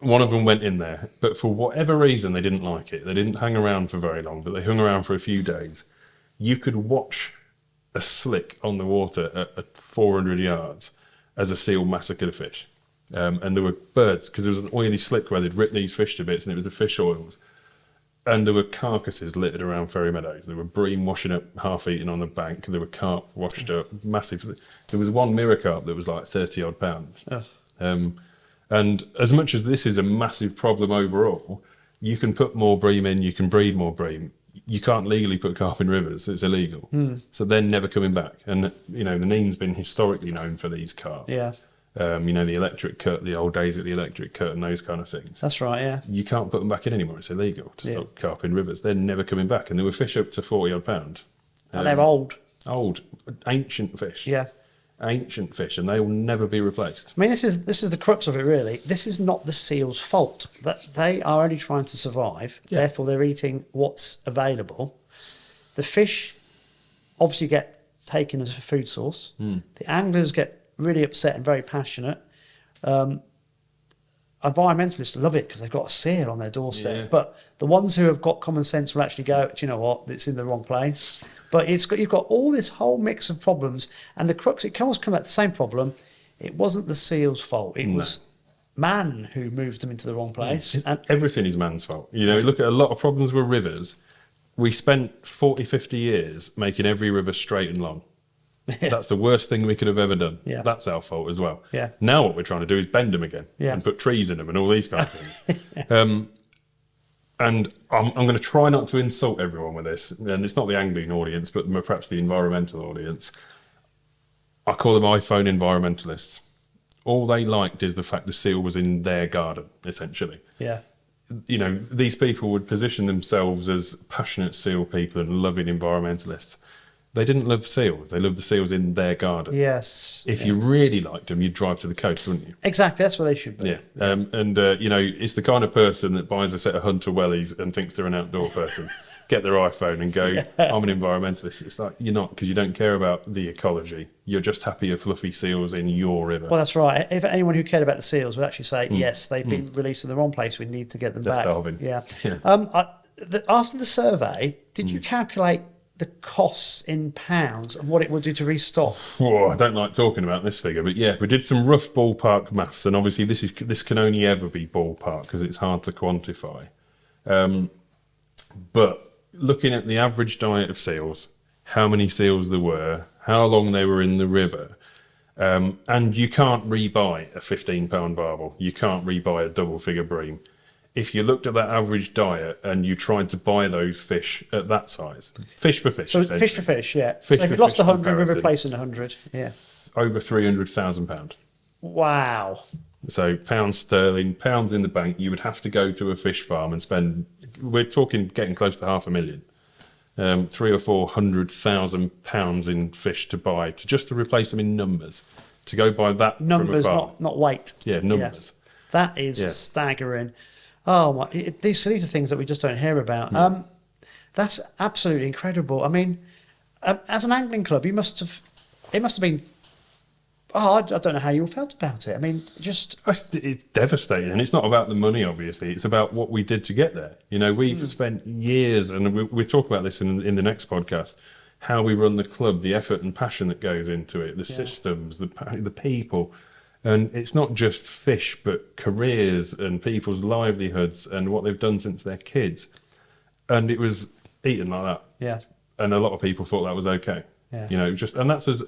One of them went in there, but for whatever reason, they didn't like it. They didn't hang around for very long, but they hung around for a few days. You could watch a slick on the water at 400 yards as a seal massacred a fish. And there were birds, because there was an oily slick where they'd ripped these fish to bits, and it was the fish oils. And there were carcasses littered around Ferry Meadows. There were bream washing up, half-eaten on the bank. There were carp washed up, massive. There was one mirror carp that was like 30 odd pounds. And as much as this is a massive problem overall, you can put more bream in, you can breed more bream. You can't legally put carp in rivers; it's illegal. So they're never coming back. And you know, the Nene's been historically known for these carp. Yeah. You know, the electric cut, the old days at the electric cut, and those kind of things. That's right. Yeah. You can't put them back in anymore. It's illegal to stock carp in rivers. They're never coming back. And there were fish up to 40 odd pound. And they're old. Old, ancient fish. Yeah. Ancient fish, and they will never be replaced. I mean, this is the crux of it, really. This is not the seal's fault. That they are only trying to survive. Yeah. Therefore, they're eating what's available. The fish obviously get taken as a food source. The anglers get really upset and very passionate. Environmentalists love it because they've got a seal on their doorstep. Yeah. But the ones who have got common sense will actually go, do you know what? It's in the wrong place. But you've got all this whole mix of problems, and the crux, it can always come at the same problem. It wasn't the seal's fault. It was man who moved them into the wrong place. And Everything is man's fault. You know, look at a lot of problems with rivers. We spent 40, 50 years making every river straight and long. That's the worst thing we could have ever done. Yeah. That's our fault as well. Yeah. Now what we're trying to do is bend them again and put trees in them and all these kind of things. And I'm going to try not to insult everyone with this. And it's not the angling audience, but perhaps the environmental audience. I call them iPhone environmentalists. All they liked is the fact the seal was in their garden, essentially. yeah. You know, these people would position themselves as passionate seal people and loving environmentalists. They didn't love seals. They loved the seals in their garden. Yes. If you really liked them, you'd drive to the coast, wouldn't you? Exactly, that's where they should be. Yeah. You know, it's the kind of person that buys a set of Hunter Wellies and thinks they're an outdoor person. Get their iPhone and go, I'm an environmentalist. It's like, you're not, because you don't care about the ecology. You're just happy of fluffy seals in your river. Well, that's right. If anyone who cared about the seals would actually say, yes, they've been released in the wrong place, we need to get them They're back. starving. Yeah. Yeah. After the survey, did you calculate the costs in pounds and what it would do to restock? I don't like talking about this figure, but yeah, we did some rough ballpark maths, and obviously this can only ever be ballpark because it's hard to quantify. But looking at the average diet of seals, how many seals there were, how long they were in the river, and you can't rebuy a £15 barbel, you can't rebuy a double figure bream. If you looked at that average diet and you tried to buy those fish at that size, fish for fish. So it's fish for fish, yeah. Fish so if for you lost fish 100, we're comparison. replacing 100. Yeah. Over £300,000. Wow. So pounds sterling, pounds in the bank, you would have to go to a fish farm and spend, we're talking getting close to £500,000, 300,000 or 400,000 pounds in fish to buy, to replace them in numbers, to go buy that Numbers, from a farm. not weight. Yeah, numbers. Yeah. That is staggering. Oh, my, these are things that we just don't hear about. That's absolutely incredible. I mean, as an angling club, it must have been, I don't know how you all felt about it. I mean, just... It's devastating, and it's not about the money, obviously. It's about what we did to get there. You know, we've spent years, and we'll talk about this in the next podcast, how we run the club, the effort and passion that goes into it, the systems, the people. And it's not just fish, but careers and people's livelihoods and what they've done since they're kids. And it was eaten like that. Yeah. And a lot of people thought that was okay. Yeah. You know, and that's as,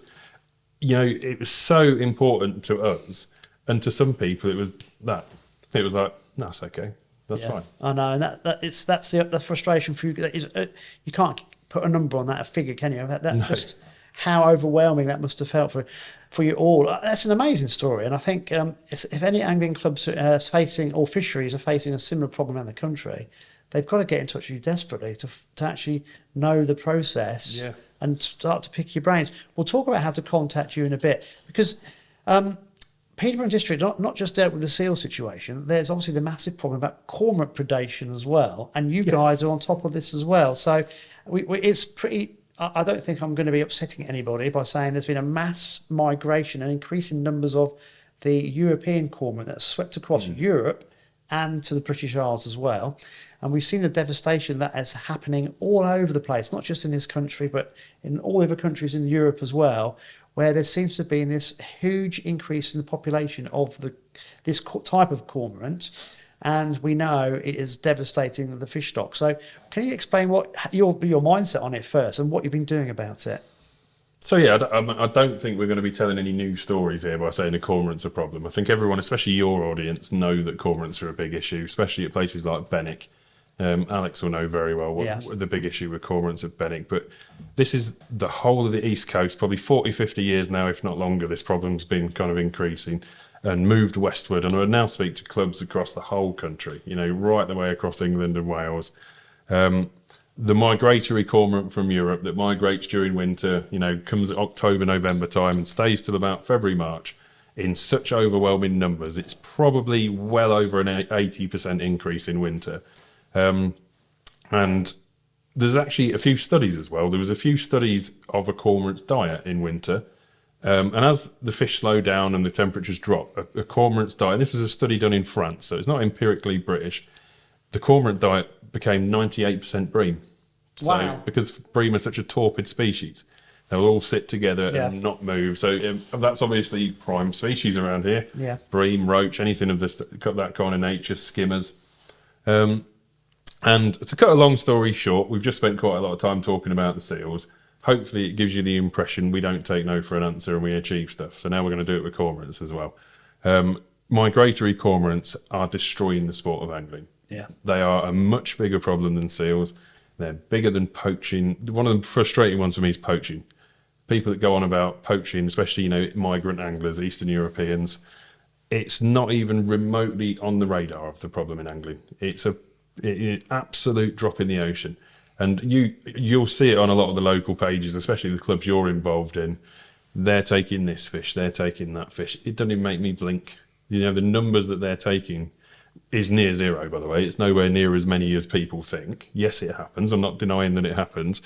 you know, it was so important to us. And to some people, it was that. It was like, no, it's okay. That's fine. I know. And that's the frustration for you. That is, you can't put a number on that, a figure, can you? That's just how overwhelming that must have felt for you all. That's an amazing story, and I think if any angling clubs are facing, or fisheries are facing a similar problem around the country, they've got to get in touch with you desperately to actually know the process and start to pick your brains. We'll talk about how to contact you in a bit, because Peterborough District not just dealt with the seal situation. There's obviously the massive problem about cormorant predation as well, and you guys are on top of this as well. So it's pretty... I don't think I'm going to be upsetting anybody by saying there's been a mass migration and increasing numbers of the European cormorant that swept across Europe and to the British Isles as well. And we've seen the devastation that is happening all over the place, not just in this country, but in all other countries in Europe as well, where there seems to be this huge increase in the population of this type of cormorant. and we know it is devastating the fish stock. So can you explain what your mindset on it first and what you've been doing about it? So yeah, I don't think we're going to be telling any new stories here by saying the cormorant's a problem. I think everyone, especially your audience, know that cormorants are a big issue, especially at places like Benwick. Alex will know very well what the big issue with cormorants at Benwick. But this is the whole of the East Coast, probably 40, 50 years now, if not longer. This problem's been kind of increasing and moved westward. And I would now speak to clubs across the whole country, right the way across England and Wales. The migratory cormorant from Europe that migrates during winter, comes at October, November time and stays till about February, March in such overwhelming numbers. It's probably well over an 80% increase in winter. And there's actually a few studies as well. There was a few studies of a cormorant's diet in winter. And as the fish slow down and the temperatures drop, a cormorant's diet, this was a study done in France, so it's not empirically British, the cormorant diet became 98% bream. Wow. So, because bream are such a torpid species, they'll all sit together and not move. So that's obviously prime species around here. Yeah. Bream, roach, anything of that kind of nature, skimmers. And to cut a long story short, we've just spent quite a lot of time talking about the seals. Hopefully it gives you the impression we don't take no for an answer and we achieve stuff. So now we're going to do it with cormorants as well. Migratory cormorants are destroying the sport of angling. Yeah. They are a much bigger problem than seals. They're bigger than poaching. One of the frustrating ones for me is poaching. People that go on about poaching, especially, migrant anglers, Eastern Europeans, it's not even remotely on the radar of the problem in angling. It's an absolute drop in the ocean. And you'll see it on a lot of the local pages, especially the clubs you're involved in. They're taking this fish, they're taking that fish. It doesn't even make me blink. The numbers that they're taking is near zero, by the way. It's nowhere near as many as people think. Yes, it happens. I'm not denying that it happens.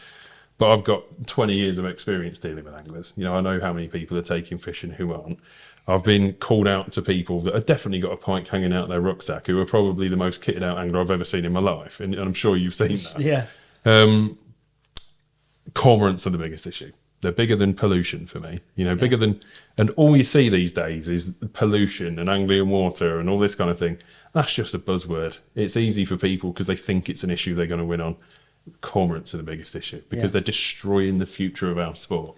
But I've got 20 years of experience dealing with anglers. I know how many people are taking fish and who aren't. I've been called out to people that have definitely got a pike hanging out their rucksack, who are probably the most kitted out angler I've ever seen in my life. And I'm sure you've seen that. Yeah. Cormorants are the biggest issue. They're bigger than pollution for me, bigger than, and all you see these days is pollution and angling in water and all this kind of thing. That's just a buzzword. It's easy for people because they think it's an issue they're going to win on. Cormorants are the biggest issue because they're destroying the future of our sport.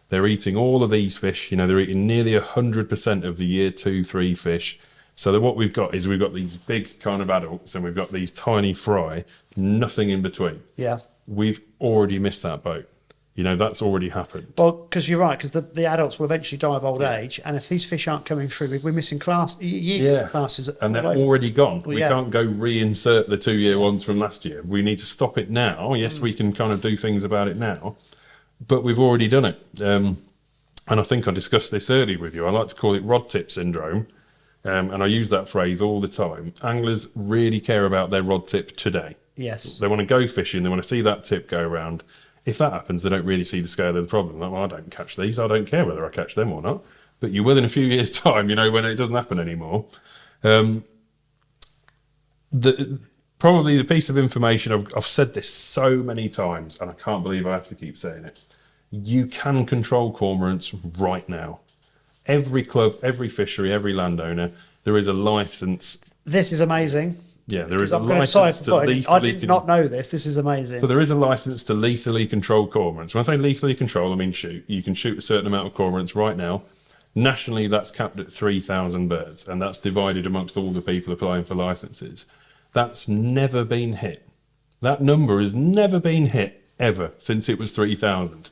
They're eating all of these fish, they're eating nearly 100% of the year 2, 3 fish. So that what we've got is we've got these big kind of adults and we've got these tiny fry, nothing in between. Yeah. We've already missed that boat. That's already happened. Well, because you're right, because the adults will eventually die of old age, and if these fish aren't coming through, we're missing classes. And they're already gone. We can't go reinsert the 2-year ones from last year. We need to stop it now. Yes, we can kind of do things about it now, but we've already done it. And I think I discussed this earlier with you. I like to call it rod tip syndrome, and I use that phrase all the time. Anglers really care about their rod tip today. Yes. They want to go fishing. They want to see that tip go around. If that happens, they don't really see the scale of the problem. Like, well, I don't catch these. I don't care whether I catch them or not. But you will in a few years' time, when it doesn't happen anymore. Probably the piece of information, I've said this so many times, and I can't believe I have to keep saying it. You can control cormorants right now. Every club, every fishery, every landowner, there is a licence. This is amazing. Yeah, there is a licence to lethally... I did not know this. This is amazing. So there is a licence to lethally control cormorants. When I say lethally control, I mean shoot. You can shoot a certain amount of cormorants right now. Nationally, that's capped at 3,000 birds, and that's divided amongst all the people applying for licences. That's never been hit. That number has never been hit, ever, since it was 3,000.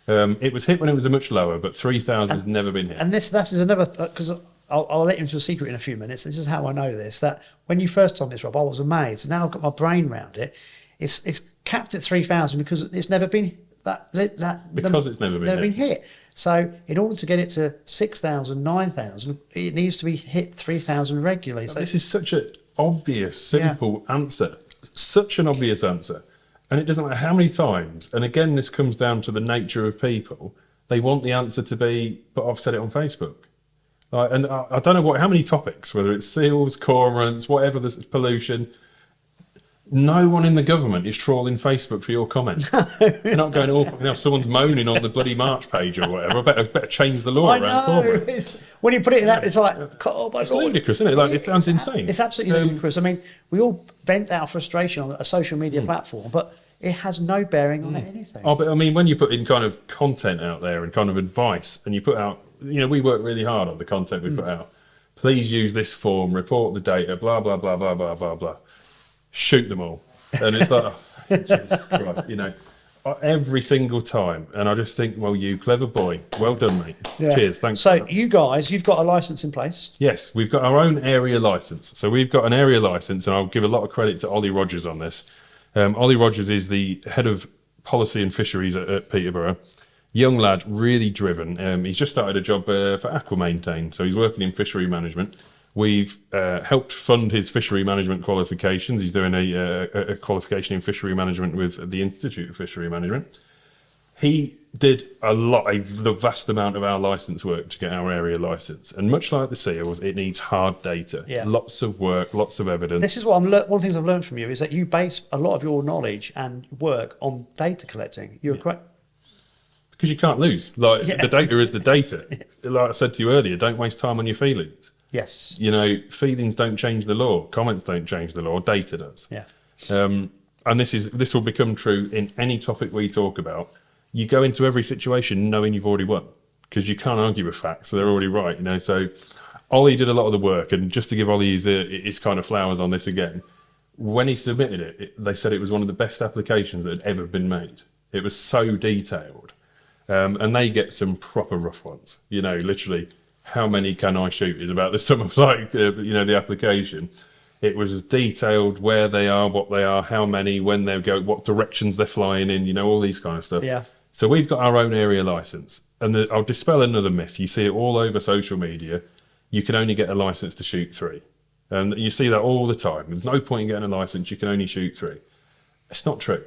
It was hit when it was much lower, but 3,000 has never been hit. And that is another... because I'll let you into a secret in a few minutes. This is how I know this. That when you first told me this, Rob, I was amazed. Now I've got my brain around it. It's capped at 3,000 because it's never been it's never been hit. So in order to get it to 6,000, 9,000, it needs to be hit 3,000 regularly. So this is such an obvious, simple answer. Such an obvious answer. And it doesn't matter how many times. And again, this comes down to the nature of people. They want the answer to be, but I've said it on Facebook. And I don't know how many topics, whether it's seals, cormorants, whatever, the pollution. No one in the government is trawling Facebook for your comments. They're not going, someone's moaning on the bloody March page or whatever. I better change the law around Cormorant. When you put it in that, it's like, oh my It's God. ludicrous, isn't it? Like, it sounds insane. It's absolutely ludicrous. I mean, we all vent our frustration on a social media platform, but it has no bearing on anything. Oh, but I mean, when you put in kind of content out there and kind of advice, and you put out, we work really hard on the content we put out. Please use this form, report the data, blah, blah, blah, blah, blah, blah, blah. Shoot them all. And it's like, Jesus Christ, every single time. And I just think, well, you clever boy. Well done, mate. Yeah. Cheers. Thanks. So you guys, you've got a license in place. Yes, we've got our own area license. So we've got an area license, and I'll give a lot of credit to Ollie Rogers on this. Ollie Rogers is the head of policy and fisheries at Peterborough. Young lad, really driven. He's just started a job for Aqua Maintain, so he's working in fishery management. We've helped fund his fishery management qualifications. He's doing a qualification in fishery management with the Institute of Fishery Management. He did the vast amount of our licence work to get our area licence. And much like the seals, it needs hard data. Yeah. Lots of work, lots of evidence. This is what one thing I've learned from you is that you base a lot of your knowledge and work on data collecting. You're quite... Because you can't lose. The data is the data. Like I said to you earlier, don't waste time on your feelings. Yes. Feelings don't change the law. Comments don't change the law. Data does. Yeah. And this will become true in any topic we talk about. You go into every situation knowing you've already won because you can't argue with facts. So they're already right. So Ollie did a lot of the work. And just to give Ollie his kind of flowers on this again, when he submitted it, they said it was one of the best applications that had ever been made. It was so detailed. And they get some proper rough ones. Literally, how many can I shoot is about the sum of the application. It was as detailed where they are, what they are, how many, when they go, what directions they're flying in, all these kind of stuff. Yeah. So we've got our own area license. And I'll dispel another myth. You see it all over social media. You can only get a license to shoot 3. And you see that all the time. There's no point in getting a license. You can only shoot 3. It's not true.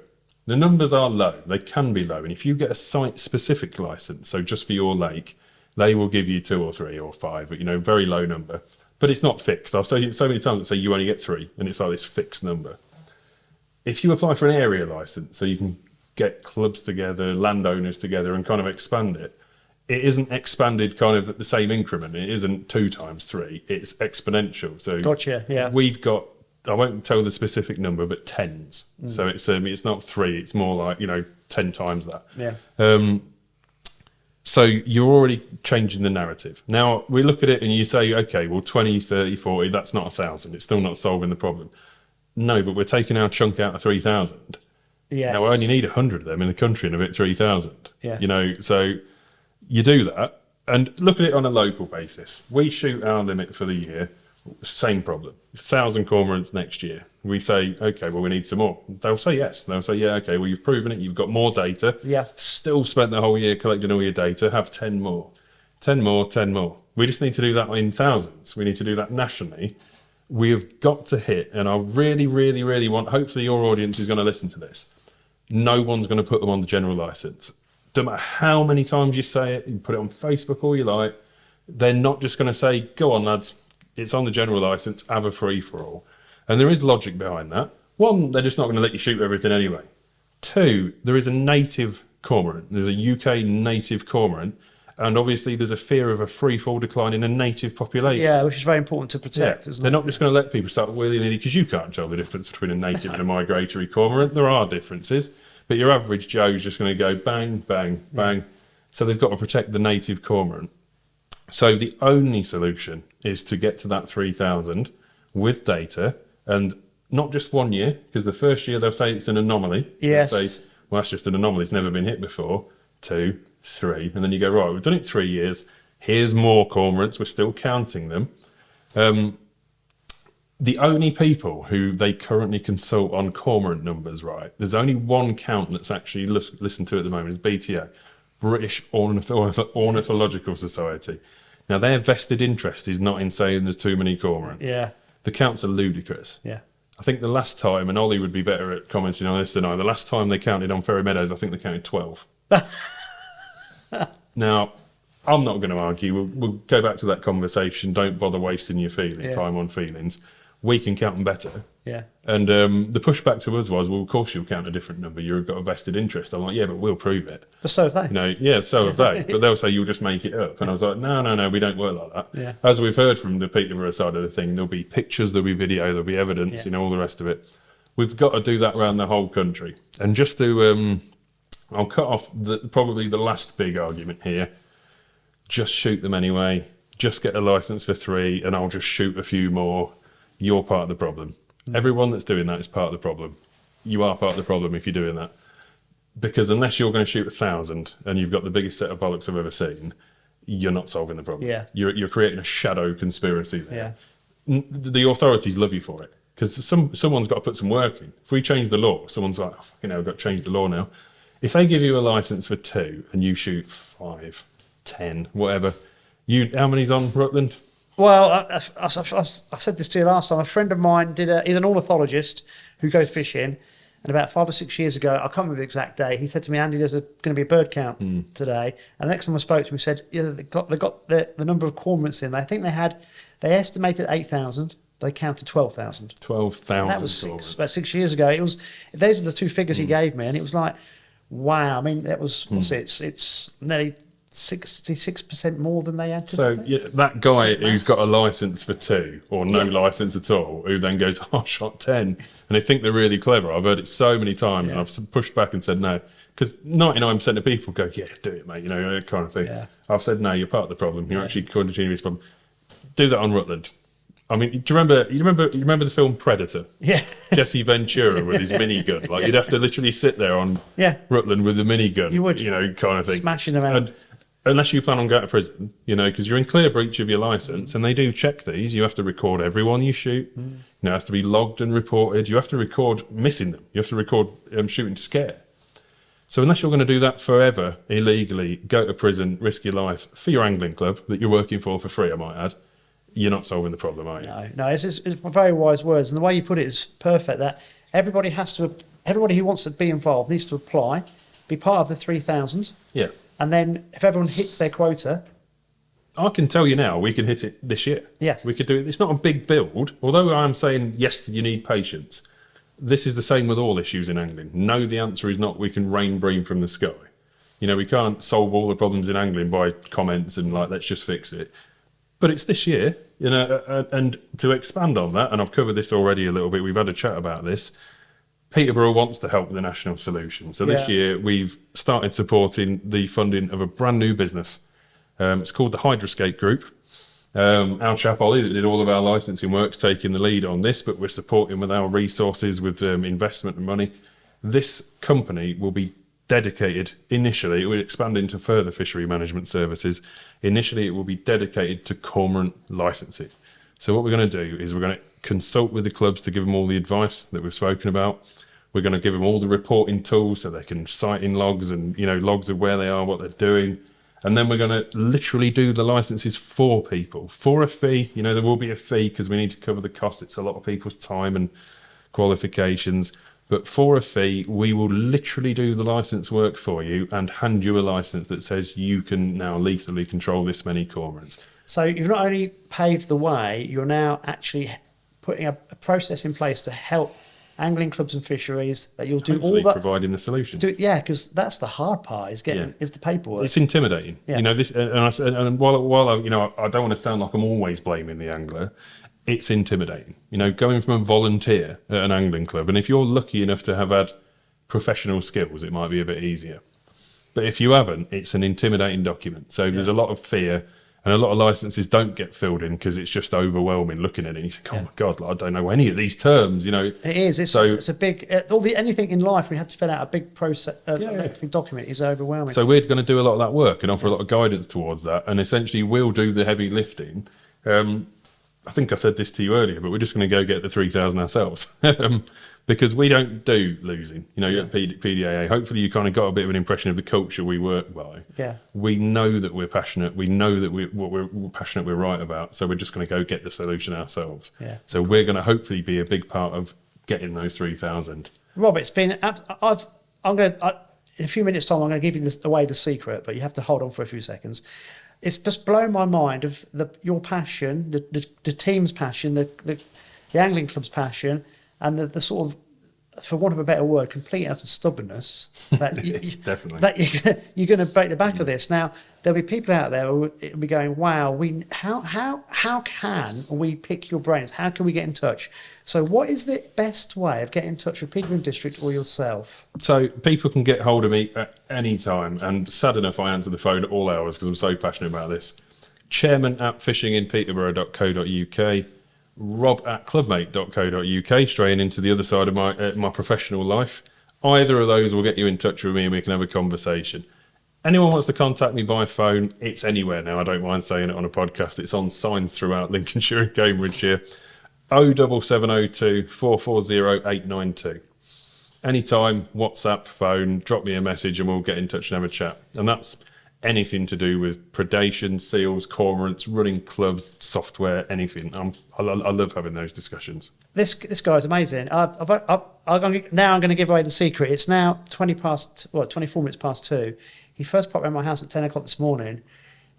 The numbers are low. They can be low. And if you get a site-specific license, so just for your lake, they will give you 2 or 3 or 5, but, very low number. But it's not fixed. I've said it so many times that say you only get 3, and it's like this fixed number. If you apply for an area license, so you can get clubs together, landowners together, and kind of expand it, it isn't expanded kind of at the same increment. It isn't 2 times 3. It's exponential. So Gotcha, yeah. We've got, I won't tell the specific number, but tens. So it's not 3. It's more like 10 times that. Yeah. So you're already changing the narrative. Now we look at it and you say, okay, well, 20, 30, 40, that's not 1,000. It's still not solving the problem. No, but we're taking our chunk out of 3,000. Yes. Now we only need 100 of them in the country and a bit 3,000. Yeah. So you do that and look at it on a local basis. We shoot our limit for the year. Same problem. 1,000 cormorants next year. We say, okay, well, we need some more. They'll say yes. They'll say, yeah, okay, well, you've proven it. You've got more data. Yeah. Still spent the whole year collecting all your data. Have 10 more. 10 more, 10 more. We just need to do that in thousands. We need to do that nationally. We have got to hit, and I really, really, really want, hopefully your audience is going to listen to this. No one's going to put them on the general license. No matter how many times you say it, you put it on Facebook all you like, they're not just going to say, go on, lads, it's on the general license, have a free-for-all. And there is logic behind that. 1, they're just not going to let you shoot everything anyway. 2, there is a native cormorant. There's a UK native cormorant. And obviously there's a fear of a free-fall decline in a native population. Yeah, which is very important to protect, isn't it? They're not just going to let people start willy-nilly, because you can't tell the difference between a native and a migratory cormorant. There are differences. But your average Joe's just going to go bang, bang, bang. So they've got to protect the native cormorant. So the only solution is to get to that 3,000 with data, and not just 1 year, because the first year they'll say it's an anomaly. Yes. They'll say, well, that's just an anomaly. It's never been hit before. 2, 3. And then you go, right, we've done it 3 years. Here's more cormorants. We're still counting them. The only people who they currently consult on cormorant numbers, right, there's only one count that's actually listened to at the moment, is BTA, British Ornithological Society. Now, their vested interest is not in saying there's too many cormorants. Yeah. The counts are ludicrous. Yeah. I think the last time, and Ollie would be better at commenting on this than I, the last time they counted on Ferry Meadows, I think they counted 12. Now, I'm not going to argue. We'll go back to that conversation. Don't bother wasting your time on feelings. We can count them better. Yeah. And the pushback to us was, well, of course you'll count a different number. You've got a vested interest. I'm like, yeah, but we'll prove it. But so have they. You know, yeah, so have they. But they'll say you'll just make it up. And I was like, no, we don't work like that. Yeah. As we've heard from the Peterborough side of the thing, there'll be pictures, there'll be video, there'll be evidence, you know, all the rest of it. We've got to do that around the whole country. And just to, I'll cut off probably the last big argument here. Just shoot them anyway. Just get a license for 3 and I'll just shoot a few more. You're part of the problem. Everyone that's doing that is part of the problem. You are part of the problem if you're doing that. Because unless you're going to shoot 1,000 and you've got the biggest set of bollocks I've ever seen, you're not solving the problem. Yeah. You're creating a shadow conspiracy there. Yeah. The authorities love you for it. Because someone's got to put some work in. If we change the law, someone's like, oh, you know, we've got to change the law now. If they give you a license for 2 and you shoot 5, 10, whatever, how many's on Rutland? Well, I said this to you last time. A friend of mine he's an ornithologist who goes fishing, and about 5 or 6 years ago, I can't remember the exact day, he said to me, Andy, there's going to be a bird count today. And the next time I spoke to him, he said, yeah, they got the number of cormorants in. I think they estimated 8,000. They counted 12,000. 12,000. That was about 6 years ago. Those were the 2 figures he gave me, and it was like, wow. I mean, that was it's nearly 66% more than they anticipated. So yeah, that guy who's got a license for 2 or no license at all, who then goes, oh, I shot 10, and they think they're really clever. I've heard it so many times, and I've pushed back and said no, because 99% of people go, yeah, do it, mate, you know, that kind of thing. Yeah. I've said no, you're part of the problem. You're actually contributing to this problem. Do that on Rutland. I mean, do you remember the film Predator? Yeah. Jesse Ventura with his minigun. Like, you'd have to literally sit there on Rutland with a minigun. You would. You know, kind of thing. Smashing them out. And unless you plan on going to prison, you know, because you're in clear breach of your licence, and they do check these. You have to record everyone you shoot. You know, it has to be logged and reported. You have to record missing them. You have to record shooting to scare. So unless you're going to do that forever, illegally, go to prison, risk your life for your angling club that you're working for free, I might add, you're not solving the problem, are you? No, it's very wise words, and the way you put it is perfect. That everybody who wants to be involved needs to apply, be part of the 3,000. Yeah. And then if everyone hits their quota, I can tell you now, we can hit it this year. Yeah. We could do it. It's not a big build, although I'm saying, yes, you need patience. This is the same with all issues in angling. No, the answer is not we can rain bream from the sky. You know, we can't solve all the problems in angling by comments and like, let's just fix it. But it's this year, you know, and to expand on that, and I've covered this already a little bit, we've had a chat about this, Peterborough wants to help with the national solution. So this year we've started supporting the funding of a brand new business. It's called the Hydroscape Group. Our chap Ollie that did all of our licensing work's taking the lead on this, but we're supporting with our resources, with investment and money. This company will be dedicated initially, it will expand into further fishery management services. Initially, it will be dedicated to cormorant licensing. So what we're going to do is we're going to consult with the clubs to give them all the advice that we've spoken about. We're going to give them all the reporting tools so they can cite in logs and, you know, logs of where they are, what they're doing. And then we're going to literally do the licenses for people for a fee. You know, there will be a fee because we need to cover the cost. It's a lot of people's time and qualifications. But for a fee, we will literally do the license work for you and hand you a license that says you can now lethally control this many cormorants. So you've not only paved the way, you're now actually putting a process in place to help angling clubs and fisheries that you'll do hopefully all that. Providing the solutions. Because that's the hard part is the paperwork. It's intimidating. Yeah. You know, this, and while I, you know, I don't want to sound like I'm always blaming the angler. It's intimidating, you know, going from a volunteer at an angling club. And if you're lucky enough to have had professional skills, it might be a bit easier. But if you haven't, it's an intimidating document. So there's a lot of fear, and a lot of licenses don't get filled in because it's just overwhelming looking at it. And you think, oh my God, like, I don't know any of these terms, you know. It is. It's a big, anything in life, we have to fill out a big process, document is overwhelming. So we're going to do a lot of that work and offer a lot of guidance towards that. And essentially we'll do the heavy lifting. I think I said this to you earlier, but we're just going to go get the 3,000 ourselves because we don't do losing, you know, at PDAA. Hopefully you kind of got a bit of an impression of the culture we work by. Yeah. We know that we're passionate. We know that we're passionate, we're right about. So we're just going to go get the solution ourselves. Yeah. So we're going to hopefully be a big part of getting those 3,000. Rob, it's been, in a few minutes time, I'm going to give you away the secret, but you have to hold on for a few seconds. It's just blown my mind of your passion, the team's passion, the angling club's passion, and the sort of, for want of a better word, complete utter stubbornness that definitely that you're going to break the back of this. Now there'll be people out there who will be going, "Wow, how can we pick your brains? How can we get in touch?" So, what is the best way of getting in touch with Peterborough District or yourself? So people can get hold of me at any time, and sad enough, I answer the phone at all hours because I'm so passionate about this. Chairman at fishinginpeterborough.co.uk, Rob at clubmate.co.uk, straying into the other side of my professional life. Either of those will get you in touch with me and we can have a conversation. Anyone wants to contact me by phone, it's anywhere now. I don't mind saying it on a podcast. It's on signs throughout Lincolnshire and Cambridgeshire. 07702 440 892. Anytime, WhatsApp, phone, drop me a message and we'll get in touch and have a chat. And that's anything to do with predation, seals, cormorants, running clubs, software, anything. I love having those discussions. This guy's amazing. Now I'm going to give away the secret. It's now 24 minutes past 2. He first popped around my house at 10 o'clock this morning.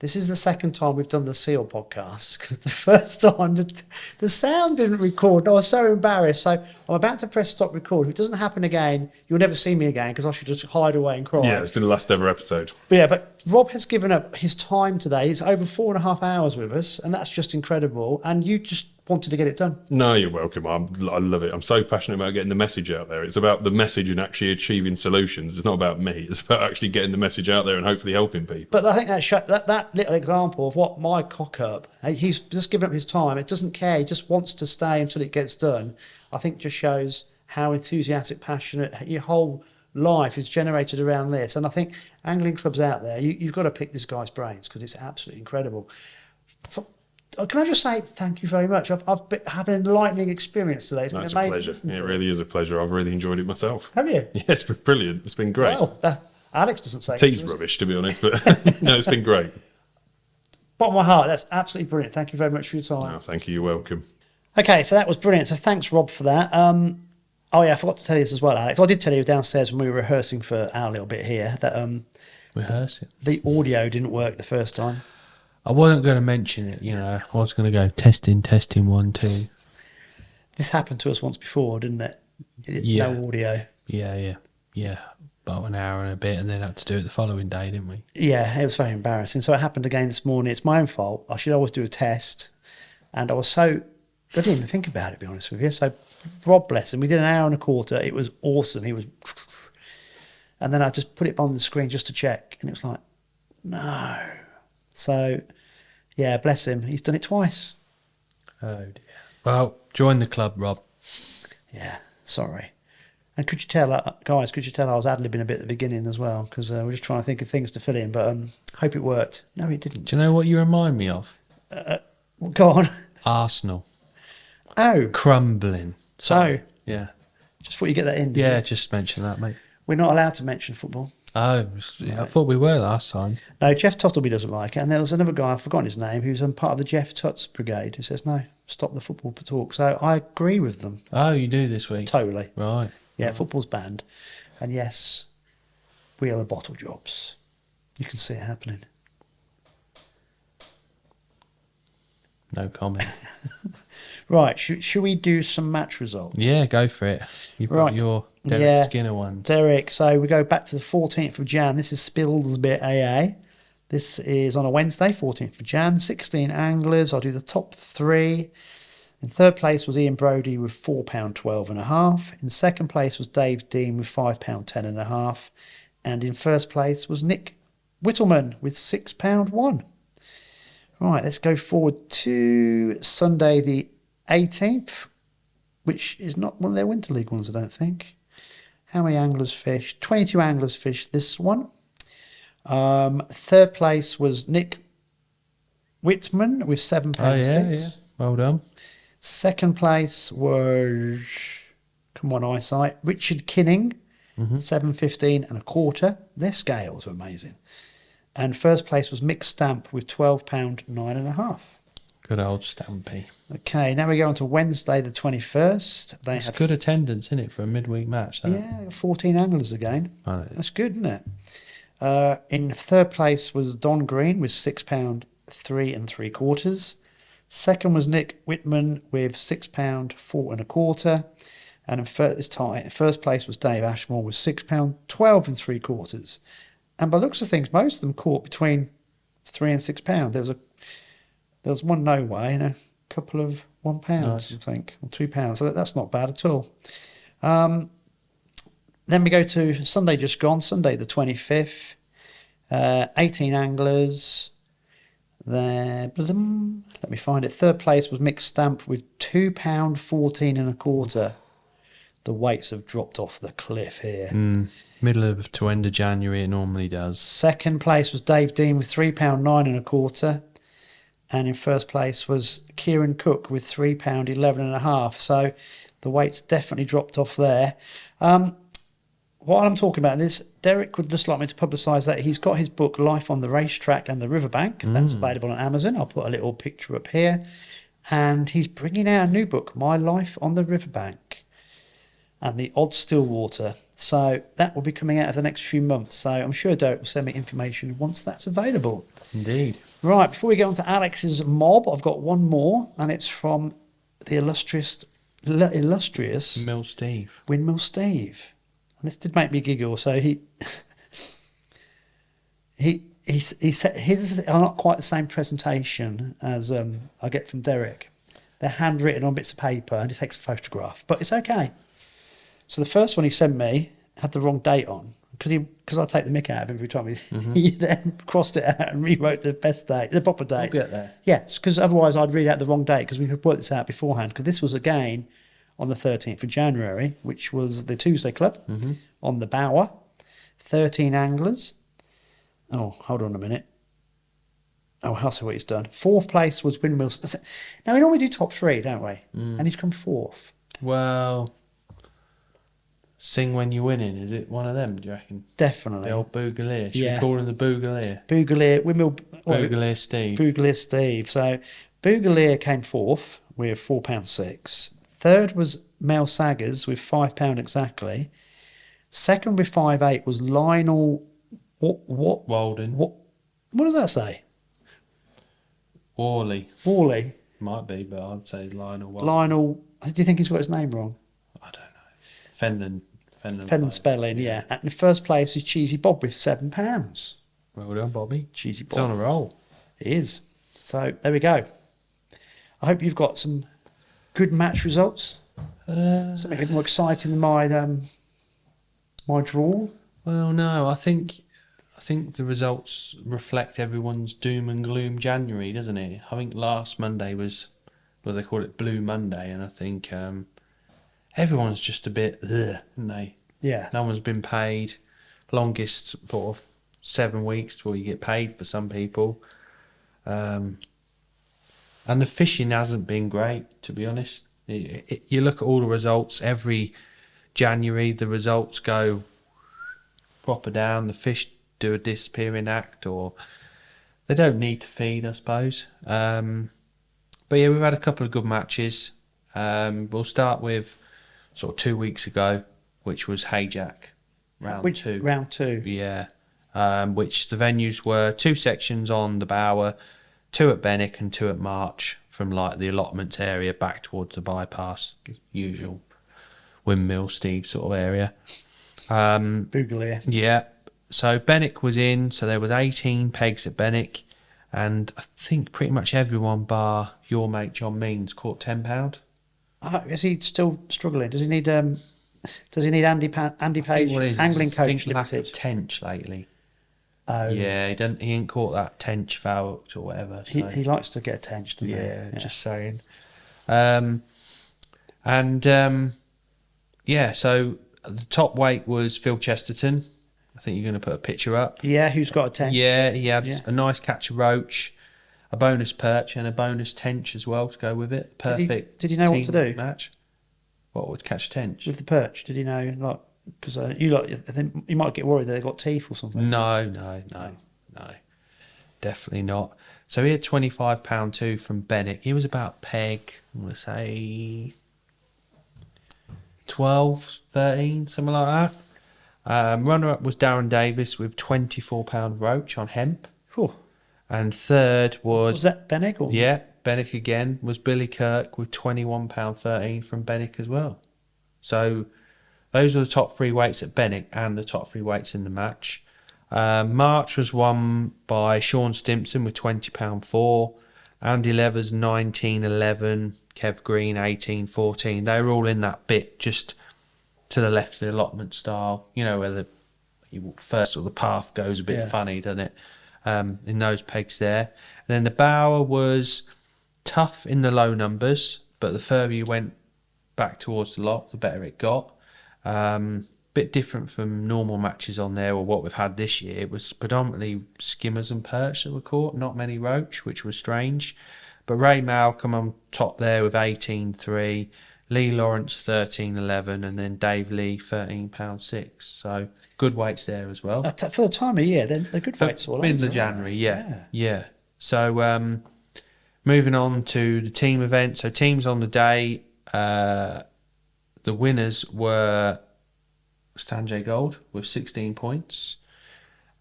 This is the second time we've done the seal podcast, because the first time the sound didn't record. I was so embarrassed. So I'm about to press stop record. If it doesn't happen again, you'll never see me again, because I should just hide away and cry. Yeah, it's been the last ever episode. But Rob has given up his time today. He's over 4.5 hours with us, and that's just incredible. And you just wanted to get it done. No, you're welcome. I love it. I'm so passionate about getting the message out there. It's about the message and actually achieving solutions. It's not about me. It's about actually getting the message out there and hopefully helping people. But I think that little example of what my cock up, he's just given up his time. It doesn't care. He just wants to stay until it gets done. I think just shows how enthusiastic, passionate your whole life is generated around this. And I think angling clubs out there, you've got to pick this guy's brains, because it's absolutely incredible. Can I just say thank you very much? I've had an enlightening experience today. It's been amazing. It's a pleasure. It really is a pleasure. I've really enjoyed it myself. Have you? Yeah, it's been brilliant. It's been great. Well, Alex doesn't say. Tea's rubbish, to be honest, but no, it's been great. Bottom of my heart, that's absolutely brilliant. Thank you very much for your time. No, thank you. You're welcome. Okay, so that was brilliant. So thanks, Rob, for that. Oh yeah, I forgot to tell you this as well, Alex. I did tell you downstairs when we were rehearsing for our little bit here that rehearsing, the audio didn't work the first time. I wasn't going to mention it, I was going to go testing 1 2. This happened to us once before, didn't it? Yeah. No audio. Yeah. About an hour and a bit, and then had to do it the following day, didn't we? Yeah, it was very embarrassing. So it happened again this morning. It's my own fault. I should always do a test. And I didn't even think about it, to be honest with you. So Rob, bless him, we did an hour and a quarter. It was awesome. And then I just put it on the screen just to check, and it was like, no. So, yeah, bless him. He's done it twice. Oh, dear. Well, join the club, Rob. Yeah, sorry. And could you tell I was ad-libbing a bit at the beginning as well, because we're just trying to think of things to fill in, but hope it worked. No, it didn't. Do you know what you remind me of? Go on. Arsenal. Oh. Crumbling. So, yeah. Just thought you get that in. Yeah, just mention that, mate. We're not allowed to mention football. Oh, I thought we were last time. No, Jeff Tuttleby doesn't like it. And there was another guy, I've forgotten his name, who's part of the Jeff Tuts Brigade, who says, no, stop the football talk. So I agree with them. Oh, you do this week? Totally. Right. Yeah, football's banned. And yes, we are the bottle jobs. You can see it happening. No comment. Right, should we do some match results? Yeah, go for it. You've got your Derek Skinner one. Derek, so we go back to the 14th of Jan. This is Spilsbit AA. This is on a Wednesday, 14th of Jan. 16 anglers. I'll do the top 3. In third place was Ian Brodie with £4.12.5. In second place was Dave Dean with £5.10.5. And in first place was Nick Whittleman with £6.1. Right, let's go forward to Sunday the 18th, which is not one of their Winter League ones, I don't think. How many anglers fished? 22 anglers fished this one. Third place was Nick Whitman with £7.6. Oh, yeah. Well done. Second place was, come on, eyesight, Richard Kinning, 7.15 1/4. Their scales are amazing. And first place was Mick Stamp with £12.9.5. Good old Stampy. Okay, now we go on to Wednesday the 21st. It's good attendance, isn't it, for a midweek match? That? Yeah, they got 14 anglers again. Oh, that's good, isn't it? In third place was Don Green with £6 3 3/4. Second was Nick Whitman with £6 4 1/4. And in first place was Dave Ashmore with £6.12 3/4. And by the looks of things, most of them caught between £3 and £6. There was one no way and a couple of £1, Nice. I think, or £2. So that's not bad at all. Then we go to Sunday just gone, Sunday the 25th. 18 anglers. There, let me find it. Third place was Mixed Stamp with £2.14 1/4. The weights have dropped off the cliff here. Middle to end of January, it normally does. Second place was Dave Dean with £3.9 1/4. And in first place was Kieran Cook with £3.11 1/2. So the weights definitely dropped off there. While I'm talking about this, Derek would just like me to publicise that he's got his book Life on the Racetrack and the Riverbank. That's available on Amazon. I'll put a little picture up here. And he's bringing out a new book, My Life on the Riverbank and the Odd Stillwater. So that will be coming out in the next few months. So I'm sure Derek will send me information once that's available. Indeed. Right, before we get on to Alex's mob, I've got one more, and it's from the illustrious Mill Steve. Windmill Steve. And this did make me giggle. So he said his are not quite the same presentation as I get from Derek. They're handwritten on bits of paper, and he takes a photograph, but it's okay. So the first one he sent me had the wrong date on because I take the mick out of him every time. He then crossed it out and rewrote the best date, the proper date. We'll get there. Yes, because otherwise I'd read out the wrong date because we could work this out beforehand. Because this was again on the 13th of January, which was the Tuesday Club on the Bower. 13 anglers. Oh, hold on a minute. Oh, I'll see what he's done. Fourth place was Windmills. Now, we normally do top three, don't we? And he's come fourth. Well, sing when you're winning. Is it one of them, do you reckon? Definitely. The old Boogalier. Should Yeah. we call him the Boogalier? Boogalier, Windmill... Boogalier Steve. Boogalier Steve. So, Boogalier came fourth with £4.6. Third was Mel Saggers with £5 exactly. Second with 5.8 was Lionel... Walden. What does that say? Worley. Might be, but I'd say Lionel Walden. Lionel... Do you think he's got his name wrong? I don't know. Fenland Fenland spelling, yeah. And in first place is Cheesy Bob with £7. Well done, Bobby. Cheesy Bob. It's on a roll. It is. So, there we go. I hope you've got some good match results. Something a bit more exciting than my draw. Well, no, I think the results reflect everyone's doom and gloom January, doesn't it? I think last Monday was, well, they call it Blue Monday, and I think everyone's just a bit, isn't they? Yeah. No one's been paid. Longest sort of 7 weeks before you get paid for some people. And the fishing hasn't been great, to be honest. You look at all the results, every January the results go proper down, the fish do a disappearing act, or they don't need to feed, I suppose. But yeah, we've had a couple of good matches. We'll start with sort of 2 weeks ago, which was Hayjack, round two. Round two. Yeah. Which the venues were 2 sections on the Bower, 2 at Benwick and 2 at March, from like the allotments area back towards the bypass, usual Windmill Steve sort of area. Boogalier. Yeah. So Benwick was in, so there was 18 pegs at Benwick, and I think pretty much everyone bar your mate John Means caught £10. Is he still struggling? Does he need Andy Page, What is angling it? coach Stink lack of limited? tench lately. Oh, Yeah, he ain't caught that tench foul hooked or whatever. So. he likes to get a tench, doesn't Yeah, he? just saying. So the top weight was Phil Chesterton. I think you're going to put a picture up. Yeah, who's got a tench? Yeah, he had Yeah. a nice catch of roach, a bonus perch, and a bonus tench as well to go with it. Perfect. Did he know what team to do? Match. What would catch tench? With the perch, did he know? Like, because I think you might get worried that they've got teeth or something. No. Definitely not. So he had £25 too from Benwick. He was about peg, I'm going to say 12, 13, something like that. Runner-up was Darren Davis with £24 roach on hemp. Whew. And third Was that Benwick? Or? yeah, Benwick again, was Billy Kirk with £21.13 from Benwick as well. So those are the top 3 weights at Benwick and the top 3 weights in the match. March was won by Sean Stimpson with £20.4, Andy Levers 19.11, Kev Green 18.14. They were all in that bit just to the left of the allotment style, you know, where the first sort of the path goes a bit funny, doesn't it? In those pegs there. And then the Bower was tough in the low numbers, but the further you went back towards the lock, the better it got. Bit different from normal matches on there or what we've had this year. It was predominantly skimmers and perch that were caught, not many roach, which was strange. But Ray Malcolm on top there with 18.3, Lee Lawrence 13.11, and then Dave Lee £13.6. So good weights there as well. For the time of year, they're good weights all over. Middle of January, yeah. So moving on to the team event. So teams on the day, the winners were Stanjay Gold with 16 points.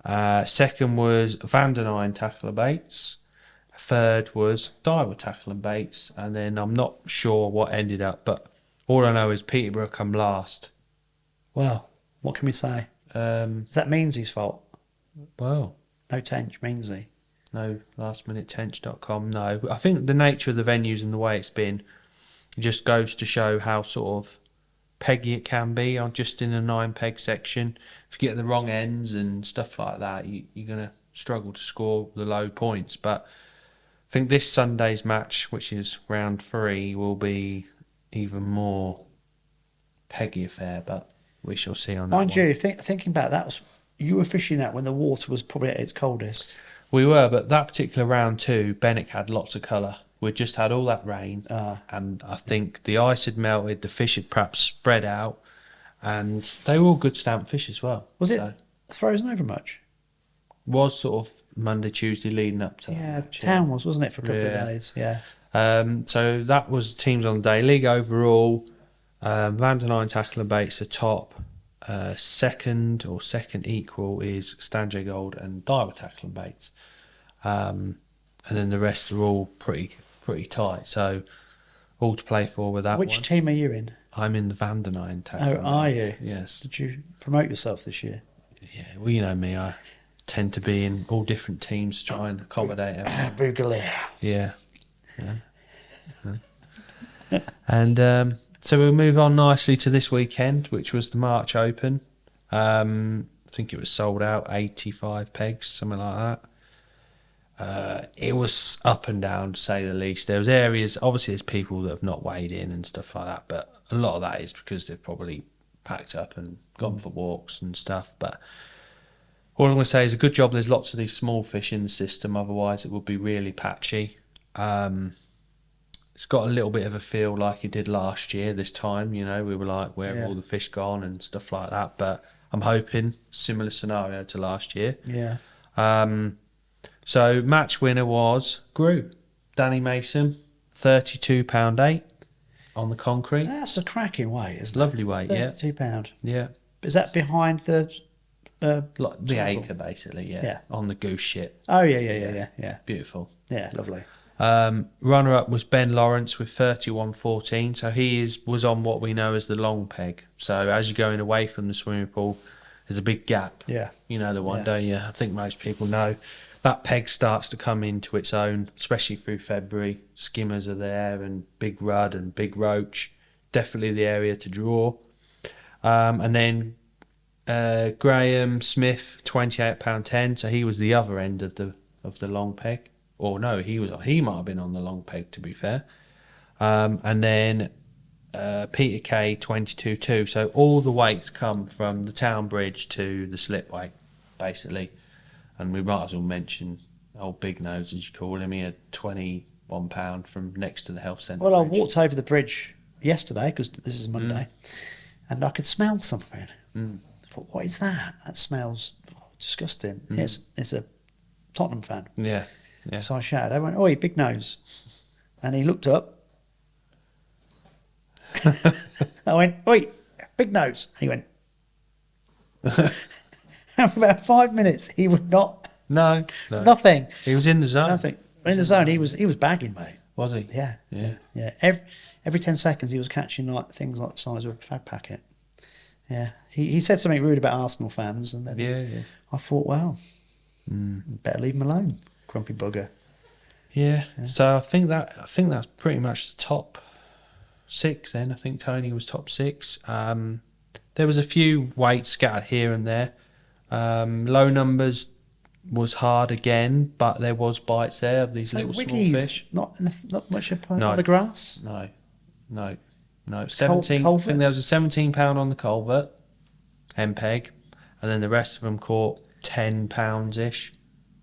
Second was Van der Nine Tackle and Baits. Third was Daiwa Tackle and Baits. And then I'm not sure what ended up, but all I know is Peterborough come last. Well, what can we say? Is that Meansy's fault? Well, No Tench, Meansy. no, lastminutetench.com, no. I think the nature of the venues and the way it's been just goes to show how sort of peggy it can be on just in a 9 peg section. If you get the wrong ends and stuff like that, you're going to struggle to score the low points. But I think this Sunday's match, which is round 3, will be even more peggy affair, but we shall see on that. Mind you, thinking about that, you were fishing that when the water was probably at its coldest. We were, but that particular round 2, Benwick had lots of colour. We'd just had all that rain, and I think the ice had melted, the fish had perhaps spread out, and they were all good stamp fish as well. Was it frozen over much? Was sort of Monday, Tuesday leading up to Yeah, that. town wasn't it, for a couple of days? Yeah. So that was teams on the day. League overall, Van der Nine Tackle and Baits are top. Second equal is Stanjay Gold and Daiwa Tackle and Baits. And then the rest are all pretty tight. So all to play for with that Which one. team are you in? I'm in the Van der Nine Tackle. Oh, are you? Yes. Did you promote yourself this year? Yeah, well, you know me. I tend to be in all different teams to try and accommodate everyone. Boogaloo. Yeah. And so we'll move on nicely to this weekend, which was the March Open. I think it was sold out, 85 pegs, something like that. It was up and down, to say the least. There was areas, obviously there's people that have not weighed in and stuff like that, but a lot of that is because they've probably packed up and gone for walks and stuff. But all I'm going to say is a good job there's lots of these small fish in the system, otherwise it would be really patchy. It's got a little bit of a feel like it did last year this time, you know, we were like, where have all the fish gone and stuff like that, but I'm hoping similar scenario to last year. Yeah. So match winner was Danny Mason, £32.8 on the concrete. That's a cracking weight, isn't it? Lovely weight, yeah. £32. Yeah. Is that behind the... Like the acre, basically, yeah. On the goose ship. Oh, yeah. Beautiful. Yeah, lovely. Runner-up was Ben Lawrence with 31.14, so he was on what we know as the long peg. So as you're going away from the swimming pool, there's a big gap. Yeah. You know the one, don't you? I think most people know. That peg starts to come into its own, especially through February. Skimmers are there and big rudd and big roach. Definitely the area to draw. And then Graham Smith, £28.10, so he was the other end of the long peg. Or no, he might have been on the long peg, to be fair. And then Peter K, 22.2. So all the weights come from the town bridge to the slipway, basically. And we might as well mention old Big Nose, as you call him. He had £21 from next to the health centre. Well, bridge. I walked over the bridge yesterday, because this is Monday, and I could smell something. I thought, what is that? That smells disgusting. It's a Tottenham fan. Yeah. So I shouted, I went, oi, Big Nose. And he looked up. I went, oi, Big Nose. He went. And for about 5 minutes, he would not. No. Nothing. He was in the zone. Nothing. In the zone, he was bagging, mate. Was he? Yeah, Yeah. yeah. Every 10 seconds he was catching like things like the size of a fag packet. Yeah, he said something rude about Arsenal fans, and then Yeah. I thought, well, better leave him alone, grumpy bugger. Yeah. So I think that's pretty much the top 6. Then I think Tony was top 6. There was a few weights scattered here and there. Low numbers was hard again, but there was bites there of these So little small Wiggy's fish. not much of No. the grass. No. 17. I Culvert? think there was a 17 pound on the culvert, hen peg, and then the rest of them caught 10 pounds ish,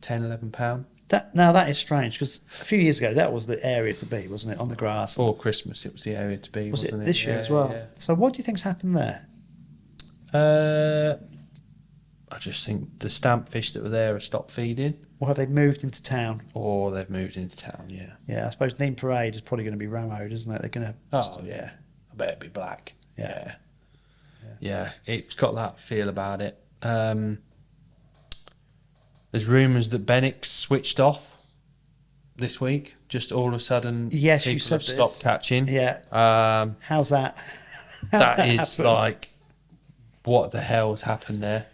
10, 11 pound. That is strange, because a few years ago that was the area to be, wasn't it? On the grass. Before Christmas, it was the area to be. Was wasn't it this year Yeah, as well? Yeah. So what do you think's happened there? I just think the stamp fish that were there have stopped feeding, Or have they moved into town? or they've moved into town. Yeah. Yeah, I suppose Nene Parade is probably going to be ramoed, isn't it? They're going to. Oh yeah, I bet it'd be black. Yeah. Yeah. It's got that feel about it. There's rumours that Bennick's switched off this week. Just all of a sudden, Yes, you people said have stopped this. catching. Yeah. How's that? That is like, what the hell's happened there?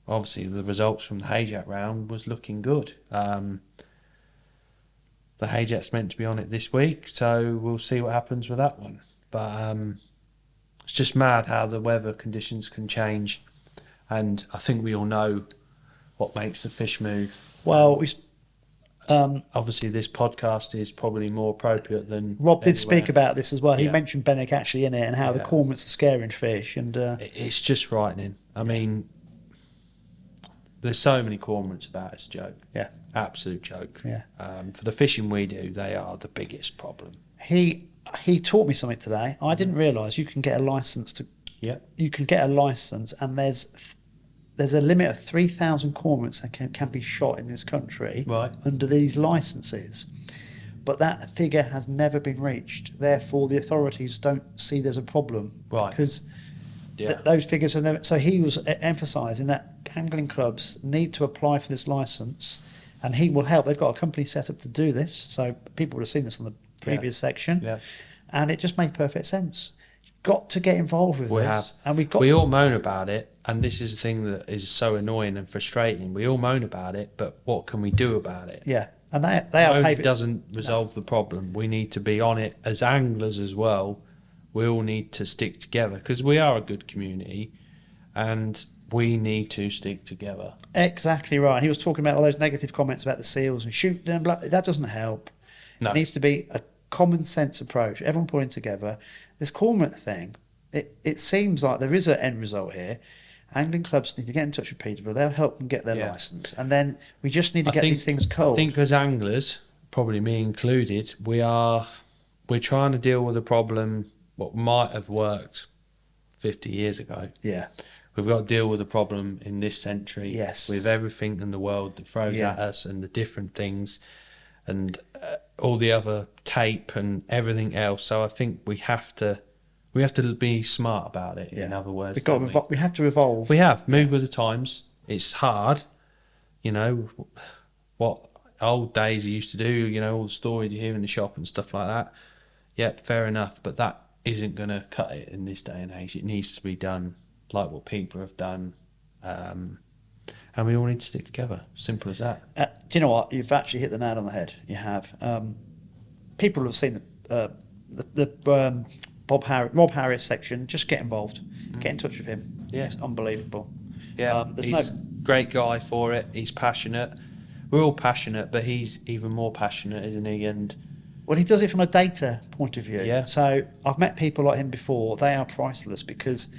Obviously, the results from the Hayjack round was looking good. The Hayjack's meant to be on it this week, so we'll see what happens with that one. But it's just mad how the weather conditions can change, and I think we all know what makes the fish move. Well, Obviously, this podcast is probably more appropriate than Rob did anywhere. speak about this as well. He Yeah. mentioned Bennick actually in it, and how the Yeah. cormorants are scaring fish. And It's just frightening. I mean, there's so many cormorants about. It's a joke. yeah, Absolute joke. yeah. For the fishing we do, they are the biggest problem. He taught me something today. I didn't realise you can get a license to. Yeah. You can get a license, and there's a limit of 3,000 cormorants that can be shot in this country Right. under these licenses. But that figure has never been reached. Therefore, the authorities don't see there's a problem. Right. Because Yeah. those figures are never. So he was emphasising that angling clubs need to apply for this licence, and he will help. They've got a company set up to do this. So people would have seen this on the previous section. Yeah. And it just made perfect sense. You've got to get involved with We this. have. And we've got. We all moan about it, and this is the thing that is so annoying and frustrating. We all moan about it, but what can we do about it? Yeah. And they are Moaning paving. doesn't resolve the problem. We need to be on it as anglers as well. We all need to stick together, because we are a good community, and we need to stick together. Exactly right. He was talking about all those negative comments about the seals and shoot them. That doesn't help. No. It needs to be a common sense approach. Everyone pulling together. This cormorant thing, it seems like there is an end result here. Angling clubs need to get in touch with Peterborough. They'll help them get their Yeah. licence. And then we just need to get these things cold. I think as anglers, probably me included, we're trying to deal with a problem what might have worked 50 years ago. Yeah. We've got to deal with a problem in this century. Yes. With everything in the world that throws Yeah. at us, and the different things, and all the other tape and everything else. So I think we have to be smart about it. In other words, We have to evolve. we have move with the times. It's hard, you know. What old days you used to do, you know, all the stories you hear in the shop and stuff like that. Yep, fair enough, but that isn't going to cut it in this day and age. It needs to be done like what people have done, and we all need to stick together. Simple as that. Do you know what? You've actually hit the nail on the head. You have. People have seen the Rob Harris section. Just get involved. Get in touch with him. Yeah. It's unbelievable. Yeah, he's a great guy for it. He's passionate. We're all passionate, but he's even more passionate, isn't he? And Well, he does it from a data point of view. Yeah. So I've met people like him before. They are priceless, because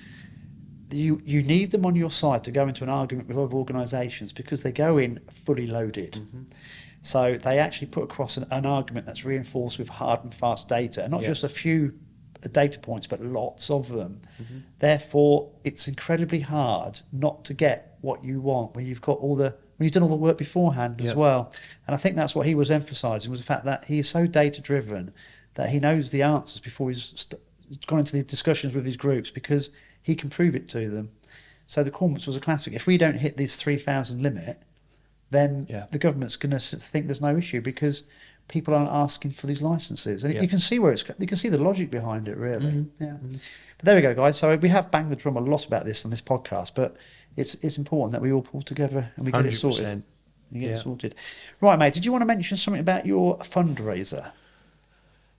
you need them on your side to go into an argument with other organisations, because they go in fully loaded. Mm-hmm. So they actually put across an argument that's reinforced with hard and fast data, and not Yeah. just a few data points, but lots of them. Mm-hmm. Therefore, it's incredibly hard not to get what you want when you've got when you've done all the work beforehand as Yep. well. And I think that's what he was emphasising, was the fact that he is so data driven that he knows the answers before he's gone into the discussions with his groups, because he can prove it to them. So the Cormorants was a classic. If we don't hit this 3,000 limit, then Yeah. the government's going to think there's no issue because people aren't asking for these licenses. And Yeah. you can see you can see the logic behind it, really. Mhm. Yeah. But there we go, guys. So we have banged the drum a lot about this on this podcast, but it's important that we all pull together and we get it sorted. 100%. You get Yeah. it sorted. Right, mate, did you want to mention something about your fundraiser?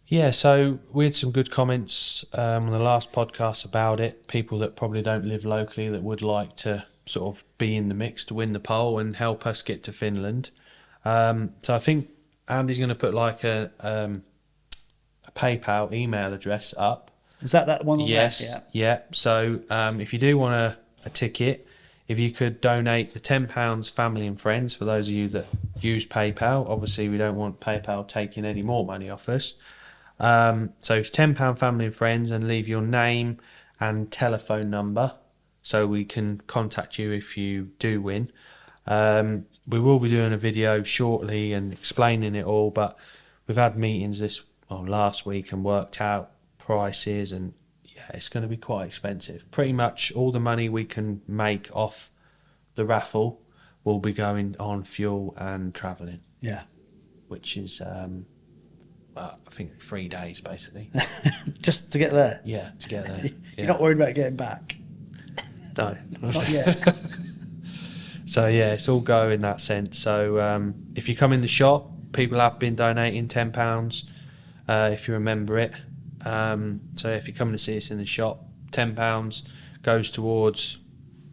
Yeah, so we had some good comments on the last podcast about it. People that probably don't live locally that would like to sort of be in the mix to win the poll and help us get to Finland. So I think Andy's going to put like a PayPal email address up. Is that one on Yes, there? yeah. So if you do want a ticket, if you could donate the £10 family and friends, for those of you that use PayPal, obviously we don't want PayPal taking any more money off us. So it's £10 family and friends, and leave your name and telephone number so we can contact you if you do win. We will be doing a video shortly and explaining it all, but we've had meetings last week and worked out prices, and yeah, it's going to be quite expensive. Pretty much all the money we can make off the raffle will be going on fuel and travelling, Yeah. which is I think 3 days basically. Just to get there. Yeah, to get there. You're Yeah. not worried about getting back? No. Not yet. So yeah, it's all go in that sense. So if you come in the shop, people have been donating £10 if you remember it. So if you're coming to see us in the shop, £10 goes towards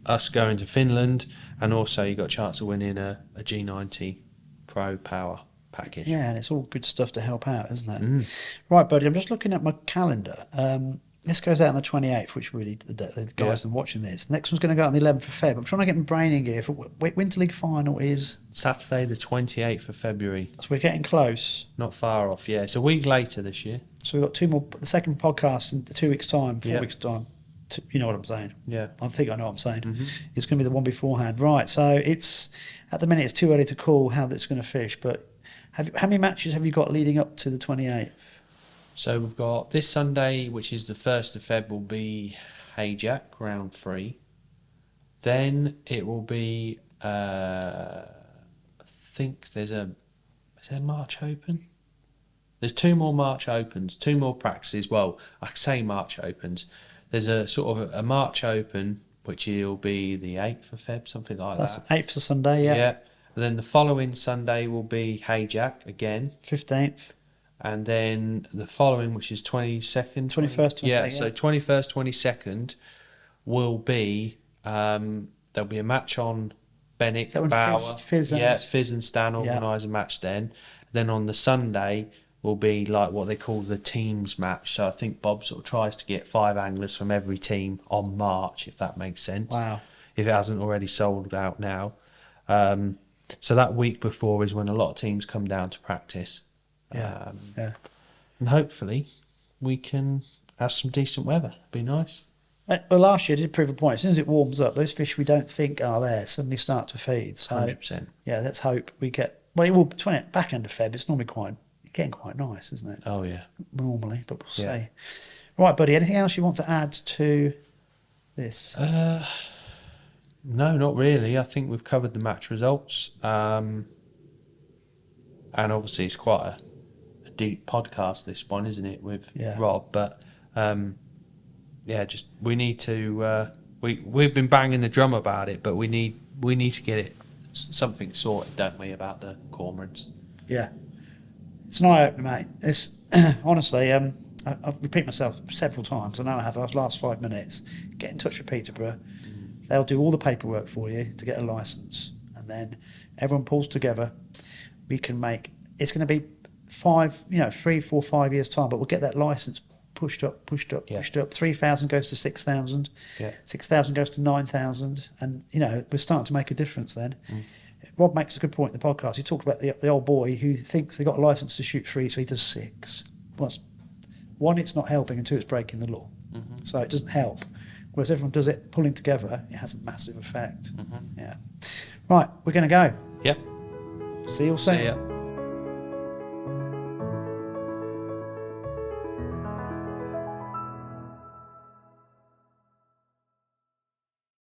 us going to Finland, and also you got a chance of winning a G90 Pro Power package. Yeah, and it's all good stuff to help out, isn't it? Mm. Right, buddy, I'm just looking at my calendar. This goes out on the 28th, which really, the guys Yeah. are watching this. The next one's going to go out on the 11th of Feb. I'm trying to get my brain in gear for Winter League final is... Saturday the 28th of February. So we're getting close. Not far off, yeah. It's a week later this year. So we've got two more, the second podcast in 2 weeks' time, 4 Yeah. weeks' time. You know what I'm saying? Yeah. I think I know what I'm saying. Mhm. It's going to be the one beforehand. Right, so it's, at the minute, it's too early to call how that's going to fish, but how many matches have you got leading up to the 28th? So we've got this Sunday, which is the 1st of Feb, will be Hayjack, round 3. Then it will be, I think is there a March Open? There's 2 more March Opens, 2 more practices. Well, I say March Opens. There's a sort of a March Open, which will be the 8th of Feb, something like That's that. 8th of Sunday, yeah. And then the following Sunday will be Hayjack again. 15th. And then the following, which is 22nd. 21st, Yeah, so 21st, 22nd will be, there'll be a match on Benwick, Is that when Bauer. Fizz and- Yeah, Fizz and Stan Yeah. organise a match then. Then on the Sunday will be like what they call the teams match. So I think Bob sort of tries to get 5 anglers from every team on March, if that makes sense. Wow. If it hasn't already sold out now. So that week before is when a lot of teams come down to practice. Yeah. Yeah. And hopefully we can have some decent weather. Be nice. Well, last year did prove a point. As soon as it warms up, those fish we don't think are there suddenly start to feed. So, 100%. yeah, let's hope we get... Well, it will, back end of Feb, it's normally getting quite nice, isn't it? Oh, yeah. Normally, but we'll Yeah. see. Right, buddy, anything else you want to add to this? No, not really. I think we've covered the match results. And obviously it's quite a deep podcast, this one, isn't it, with Yeah. Rob? But, just we need to... we've been banging the drum about it, but we need to get it something sorted, don't we, about the Cormorants? Yeah. It's an eye-opener, mate. It's, honestly, I've repeated myself several times. I know I have. Those last 5 minutes. Get in touch with Peterborough. They'll do all the paperwork for you to get a licence. And then everyone pulls together. We can make... It's going to be 3, 4, 5 years' time, but we'll get that licence pushed up. Yeah. 3,000 goes to 6,000. Yeah. 6,000 goes to 9,000. And, we're starting to make a difference then. Rob makes a good point in the podcast. He talked about the old boy who thinks they got a licence to shoot 3, so he does 6. Well, one, it's not helping, and 2, it's breaking the law. So it doesn't help. Whereas everyone does it pulling together, it has a massive effect. Yeah. Right, we're going to go. Yep. See you all soon. See ya.